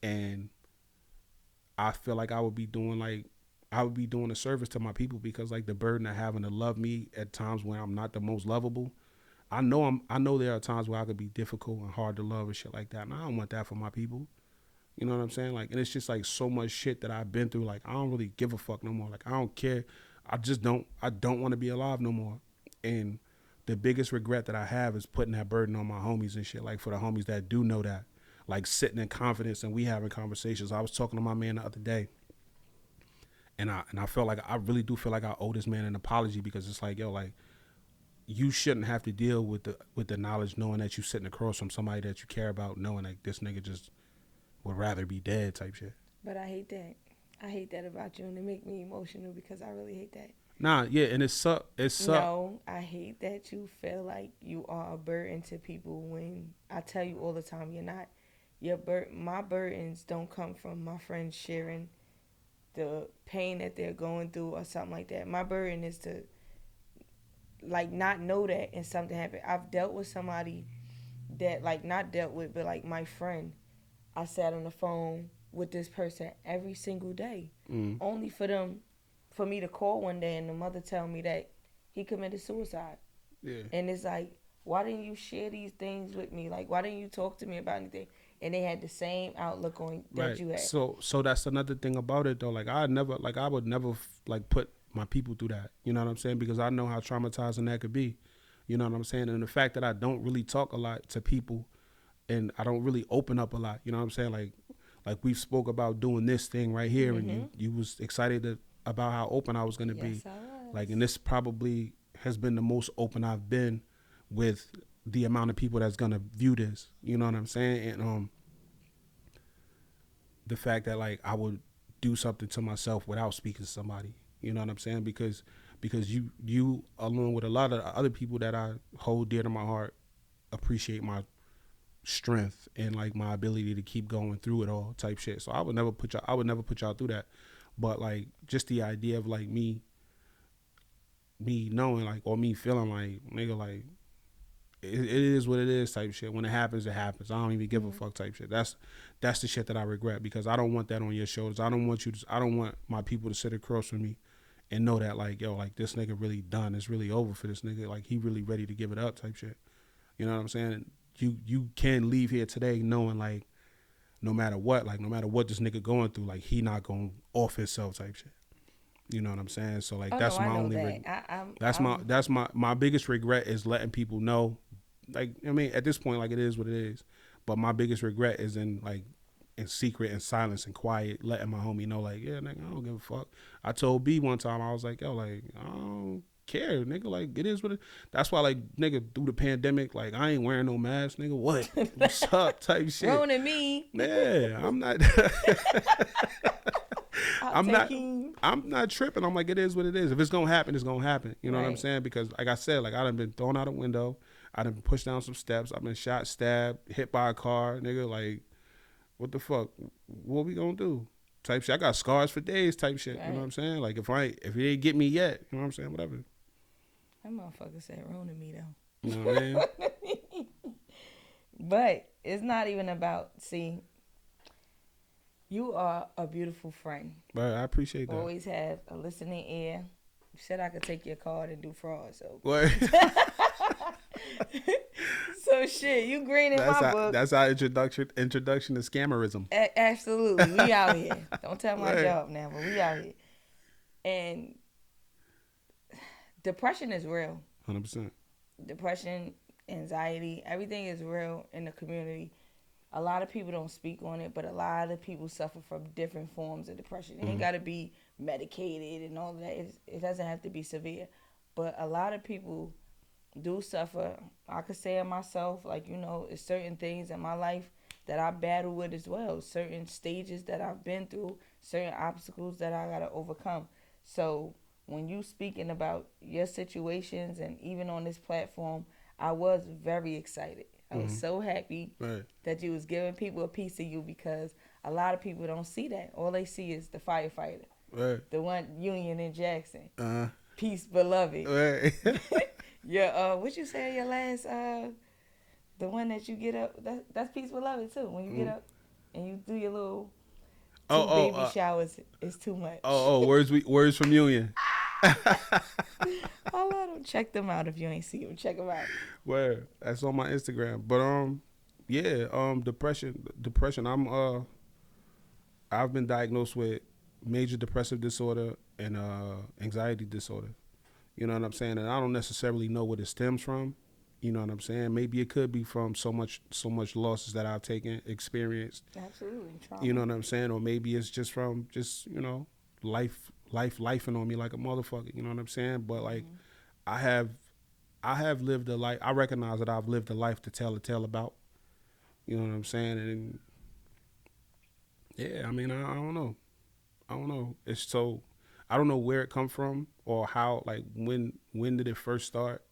And I feel like I would be doing a service to my people, because like the burden of having to love me at times when I'm not the most lovable. I know there are times where I could be difficult and hard to love and shit like that. And I don't want that for my people. You know what I'm saying? Like, and it's just like so much shit that I've been through. Like, I don't really give a fuck no more. Like, I don't care. I don't want to be alive no more. And the biggest regret that I have is putting that burden on my homies and shit. Like, for the homies that do know that, like, sitting in confidence and we having conversations. I was talking to my man the other day, and I felt like, I really do feel like I owe this man an apology, because it's like, yo, like, you shouldn't have to deal with the knowledge, knowing that you sitting across from somebody that you care about, knowing like this nigga just would rather be dead type shit. But I hate that. I hate that about you, and it make me emotional because I really hate that. Nah, yeah, and it suck. No, I hate that you feel like you are a burden to people when I tell you all the time you're not. My burdens don't come from my friends sharing the pain that they're going through or something like that. My burden is to like not know that and something happened. I've dealt with somebody that like not dealt with, but like my friend. I sat on the phone with this person every single day, only for me to call one day and the mother tell me that he committed suicide. Yeah. And it's like, why didn't you share these things with me? Like, why didn't you talk to me about anything? And they had the same outlook on that you had. So that's another thing about it though. Like, I would never like put my people through that. You know what I'm saying? Because I know how traumatizing that could be. You know what I'm saying? And the fact that I don't really talk a lot to people, and I don't really open up a lot. You know what I'm saying? Like we spoke about doing this thing right here, and you was excited about how open I was going to be. Yes, I was. Like, and this probably has been the most open I've been with the amount of people that's going to view this. You know what I'm saying? And the fact that like I would do something to myself without speaking to somebody. You know what I'm saying? Because you along with a lot of other people that I hold dear to my heart appreciate my strength and like my ability to keep going through it all type shit. So I would never put y'all through that. But like just the idea of like me knowing like, or me feeling like, nigga, like it is what it is type shit. When it happens, it happens. I don't even give a fuck type shit. That's the shit that I regret, because I don't want that on your shoulders. I don't want my people to sit across from me and know that like, yo, like this nigga really done. It's really over for this nigga. Like he really ready to give it up type shit. You know what I'm saying? You can leave here today knowing like no matter what this nigga going through, like he not going off himself type shit. You know what I'm saying? So like that's my only that's my biggest regret is letting people know. Like, I mean, at this point, like it is what it is. But my biggest regret is in secret and silence and quiet, letting my homie know, like, yeah, nigga, I don't give a fuck. I told B one time, I was like, yo, like, I don't care, nigga. Like, it is what it. That's why, like, nigga, through the pandemic, like, I ain't wearing no mask, nigga. What? What's up? Type shit. Ruining me. Yeah, I'm not. I'm not tripping. I'm like, it is what it is. If it's gonna happen, it's gonna happen. You know what I'm saying? Because like I said, like I done been thrown out a window. I done been pushed down some steps. I've been shot, stabbed, hit by a car, nigga. Like, what the fuck? What we gonna do? Type shit. I got scars for days. Type shit. Right. You know what I'm saying? Like if it ain't get me yet, you know what I'm saying? Whatever. That motherfucker said ruining me though. You know what I mean? But it's not even about. See, you are a beautiful friend. Right, I appreciate that. Always have a listening ear. You said I could take your card and do fraud, so. What? So shit, you green in my book. That's our introduction to scammerism. Absolutely, we out here. Don't tell my job now, but we out here. And depression is real. 100%. Depression, anxiety, everything is real in the community. A lot of people don't speak on it, but a lot of people suffer from different forms of depression. It ain't got to be medicated and all of that. It doesn't have to be severe. But a lot of people do suffer. I could say it myself, like, you know, it's certain things in my life that I battle with as well. Certain stages that I've been through, certain obstacles that I got to overcome. So when you speaking about your situations and even on this platform, I was very excited. I was so happy that you was giving people a piece of you, because a lot of people don't see that. All they see is the firefighter, the one Union in Jackson, peace beloved. Yeah, what you say your last the one that you get up, that's peaceful loving too. When you get Mm. up and you do your little Oh, two oh, baby showers, it's too much. words from Union. I love them. Check them out if you ain't see them. Check them out. Where that's on my Instagram. But yeah, depression. I've been diagnosed with major depressive disorder and anxiety disorder. You know what I'm saying? And I don't necessarily know what it stems from. You know what I'm saying? Maybe it could be from so much losses that I've taken, experienced. Absolutely, You know trauma. what I'm saying? Or maybe it's just from just, lifing on me like a motherfucker. You know what I'm saying? But like Mm-hmm. I have I have lived a life. I recognize that I've lived a life to tell a tale about. You know what I'm saying? And yeah, I mean, I don't know. I don't know. It's so I don't know where it come from or how like when did it first start.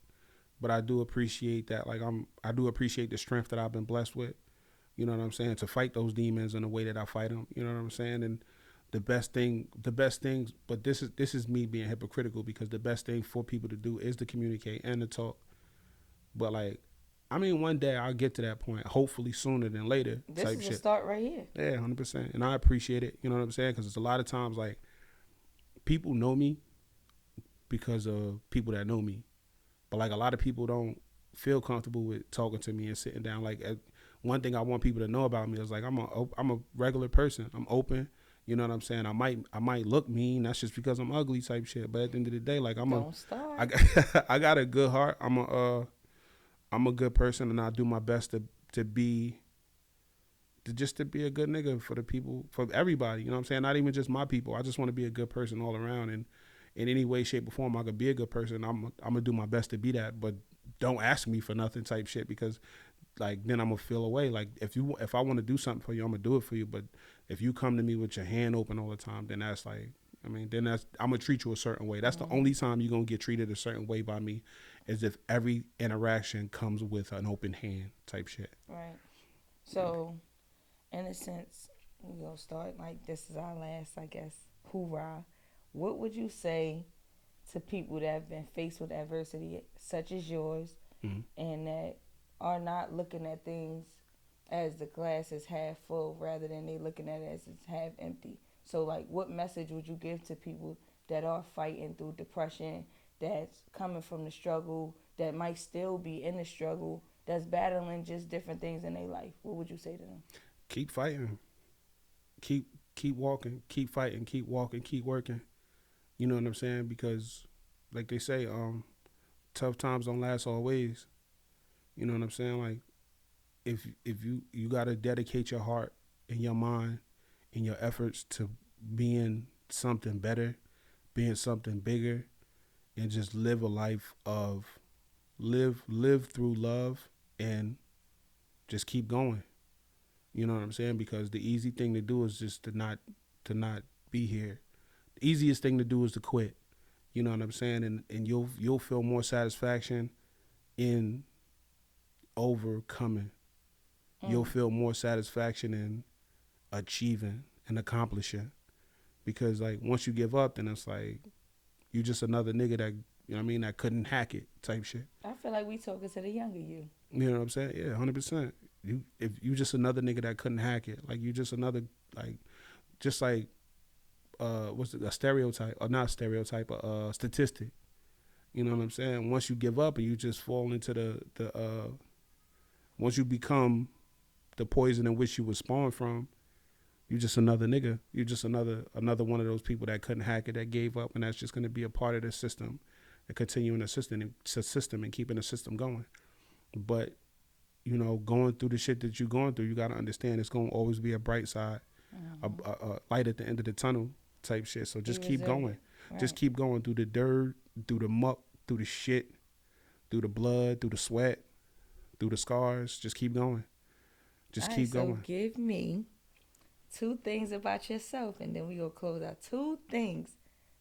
But I do appreciate that. Like I do appreciate the strength that I've been blessed with. You know what I'm saying? To fight those demons in the way that I fight them. You know what I'm saying? And the best things. But this is me being hypocritical because the best thing for people to do is to communicate and to talk. But like, I mean, one day I'll get to that point. Hopefully sooner than later. This Type is a shit. start right here. Yeah, 100%. And I appreciate it. You know what I'm saying? Because it's a lot of times like people know me because of people that know me. But like a lot of people don't feel comfortable with talking to me and sitting down. Like one thing I want people to know about me is like I'm a regular person. I'm open. You know what I'm saying? I might look mean. That's just because I'm ugly type shit. But at the end of the day, like Don't I start. got, I got a good heart. I'm a good person, and I do my best to be to be a good nigga for the people, for everybody. You know what I'm saying? Not even just my people. I just want to be a good person all around, and in any way, shape, or form, I could be a good person. I'm gonna do my best to be that, but don't ask me for nothing type shit because like then I'm gonna feel away. Like if I want to do something for you, I'm gonna do it for you. But if you come to me with your hand open all the time, then that's like. I mean, then I'm gonna treat you a certain way. That's the Mm-hmm. only time you're gonna get treated a certain way by me, is if every interaction comes with an open hand type shit. Right. So, in a sense, we gonna start like this is our last, I guess, hoorah. What would you say to people that have been faced with adversity such as yours Mm-hmm. and that are not looking at things as the glass is half full rather than they looking at it as it's half empty? So like what message would you give to people that are fighting through depression, that's coming from the struggle, that might still be in the struggle, that's battling just different things in their life? What would you say to them? Keep fighting. Keep walking. Keep fighting. Keep walking. Keep working. You know what I'm saying? Because, like they say, tough times don't last always. You know what I'm saying? Like if you gotta dedicate your heart and your mind and your efforts to being something better, being something bigger, and just live a life of live through love and just keep going. You know what I'm saying? Because the easy thing to do is just to not be here. The easiest thing to do is to quit. You know what I'm saying? And you'll feel more satisfaction in overcoming. You'll Mm. feel more satisfaction in achieving and accomplishing. Because like once you give up, then it's like you just another nigga that you know what I mean that couldn't hack it type shit. I feel like we talking to the younger you. You know what I'm saying? Yeah, 100%. If you just another nigga that couldn't hack it, like you just another like just like what's it, a stereotype or not stereotype, a statistic. You know what I'm saying? Once you give up and you just fall into the once you become the poison in which you was spawned from, you just another nigga. You just another one of those people that couldn't hack it, that gave up, and that's just gonna be a part of the system, and continuing the system and keeping the system going. But going through the shit that you're going through, you gotta understand it's gonna always be a bright side, Mm-hmm. a light at the end of the tunnel type shit. So Be just keep going, resilient. just Right. keep going through the dirt, through the muck, through the shit, through the blood, through the sweat, through the scars. Just keep going. All Just right, keep so going. give me two things about yourself, and then we gonna close out. Two things,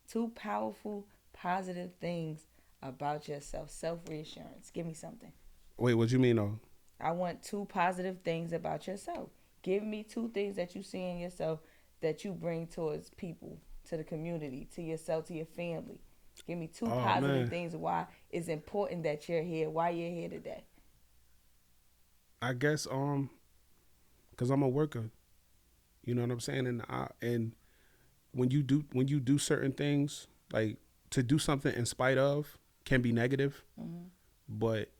two powerful, positive things about yourself. Self reassurance. Give me something. Wait, what you mean though? I want two positive things about yourself. Give me two things that you see in yourself that you bring towards people, to the community, to yourself, to your family. Give me two Oh positive man, things why it's important that you're here. Why you're here today. I guess because I'm a worker. You know what I'm saying? And when you do certain things, like to do something in spite of can be negative, Mm-hmm. but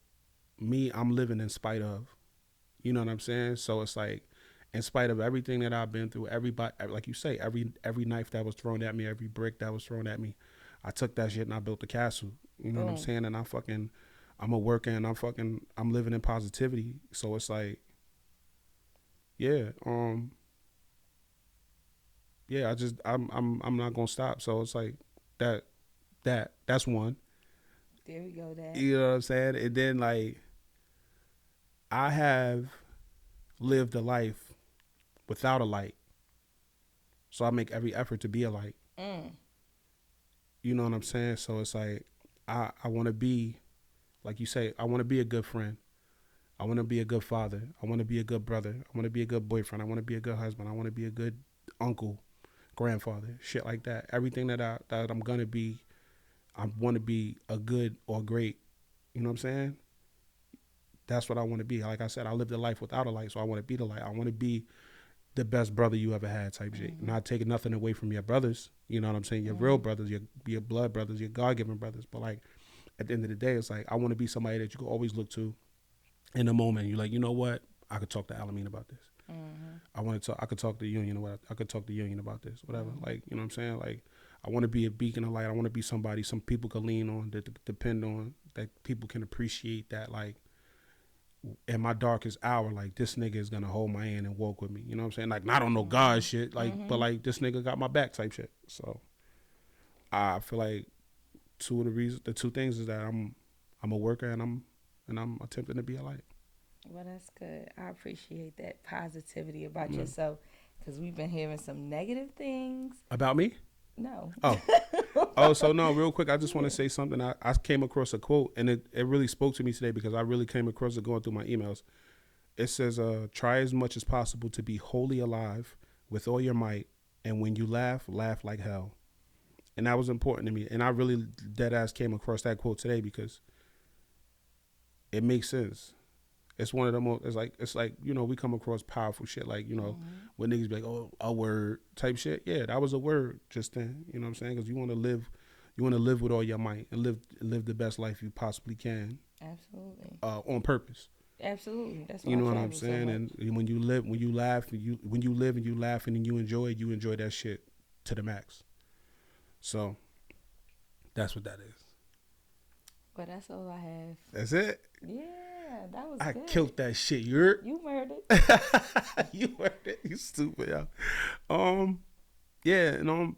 me, I'm living in spite of. You know what I'm saying? So it's like, in spite of everything that I've been through, everybody, like you say, every knife that was thrown at me, every brick that was thrown at me, I took that shit and I built a castle. You know what I'm Boom. saying? And I'm a worker and I'm living in positivity. So it's like, yeah, yeah, I'm not gonna stop. So it's like that that's one. There we go. That. You know what I'm saying? And then like I have lived a life without a light. So I make every effort to be a light. Mm. You know what I'm saying? So it's like I want to be, like you say, I want to be a good friend. I want to be a good father. I want to be a good brother. I want to be a good boyfriend. I want to be a good husband. I want to be a good uncle, grandfather, shit like that. Everything that I'm gonna be, I want to be a good or great. You know what I'm saying? That's what I want to be. Like I said, I lived a life without a light, so I want to be the light. I want to be the best brother you ever had, type shit. Mm-hmm. Not taking nothing away from your brothers. You know what I'm saying? Your real Mm-hmm. brothers, your blood brothers, your God given brothers. But like at the end of the day, it's like I want to be somebody that you can always look to in a moment. You're like, you know what? I could talk to Alameen about this. Mm-hmm. I want to talk. I could talk to Union about. I could talk to Union about this. Whatever. Mm-hmm. Like, you know what I'm saying? Like, I want to be a beacon of light. I want to be somebody some people can lean on, that depend on, that people can appreciate. That like in my darkest hour, like this nigga is gonna hold my hand and walk with me. You know what I'm saying? Like, not on no God shit. Like, but Mm-hmm. like this nigga got my back type shit. So I feel like the two things is that I'm a worker and I'm attempting to be a light. Well, that's good. I appreciate that positivity about Yeah. yourself because we've been hearing some negative things. About me? No. Oh. Oh, so no, real quick, I just want Yeah. to say something. I came across a quote and it really spoke to me today because I really came across it going through my emails. It says, try as much as possible to be wholly alive with all your might, and when you laugh, laugh like hell. And that was important to me. And I really dead ass came across that quote today because it makes sense. It's one of the most. It's like you know, we come across powerful shit like, you know, Mm-hmm. when niggas be like, oh, a word type shit. Yeah, that was a word just then. You know what I'm saying? Because you want to live with all your might and live the best life you possibly can. Absolutely. On purpose. Absolutely. That's why You I know what I'm travel so saying? much. And when you live, when you laugh, when you live and you laugh and you enjoy that shit to the max. So that's what that is. But that's all I have. That's it. Yeah, that was I good. killed that shit. You heard? You murdered. You heard it. You stupid, yo. Yeah, and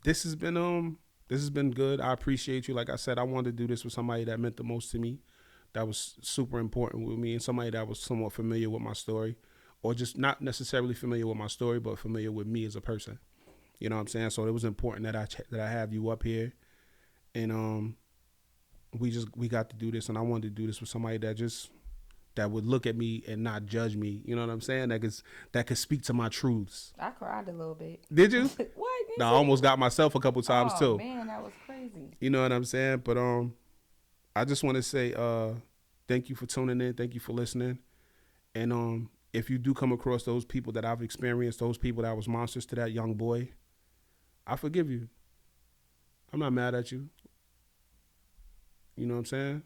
this has been good. I appreciate you. Like I said, I wanted to do this with somebody that meant the most to me, that was super important with me, and somebody that was somewhat familiar with my story, or just not necessarily familiar with my story, but familiar with me as a person. You know what I'm saying? So it was important that I have you up here, and we got to do this, and I wanted to do this with somebody that would look at me and not judge me. You know what I'm saying? That could speak to my truths. I cried a little bit. Did you? What? No, I almost got myself a couple times Oh too. man, that was crazy. You know what I'm saying? But I just want to say thank you for tuning in. Thank you for listening. And if you do come across those people that I've experienced, those people that was monsters to that young boy, I forgive you. I'm not mad at you. You know what I'm saying?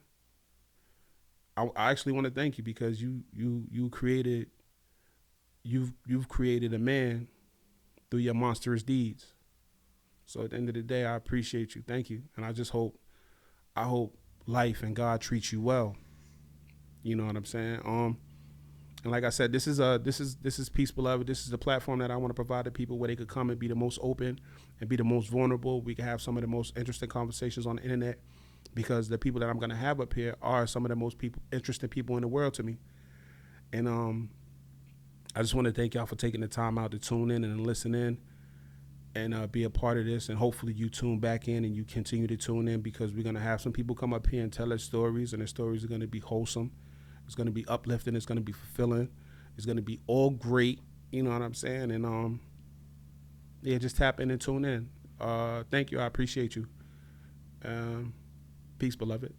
I actually want to thank you because you've created a man through your monstrous deeds. So at the end of the day, I appreciate you. Thank you. And I hope life and God treats you well. You know what I'm saying? And like I said, this is Peace Beloved. This is the platform that I want to provide to people where they could come and be the most open and be the most vulnerable. We can have some of the most interesting conversations on the internet because the people that I'm gonna have up here are some of the most interesting people in the world to me. And I just want to thank y'all for taking the time out to tune in and listen in and be a part of this. And hopefully you tune back in and you continue to tune in because we're gonna have some people come up here and tell their stories, and their stories are gonna be wholesome. It's gonna be uplifting. It's gonna be fulfilling. It's gonna be all great. You know what I'm saying? And yeah, just tap in and tune in. Thank you. I appreciate you. Peace, beloved.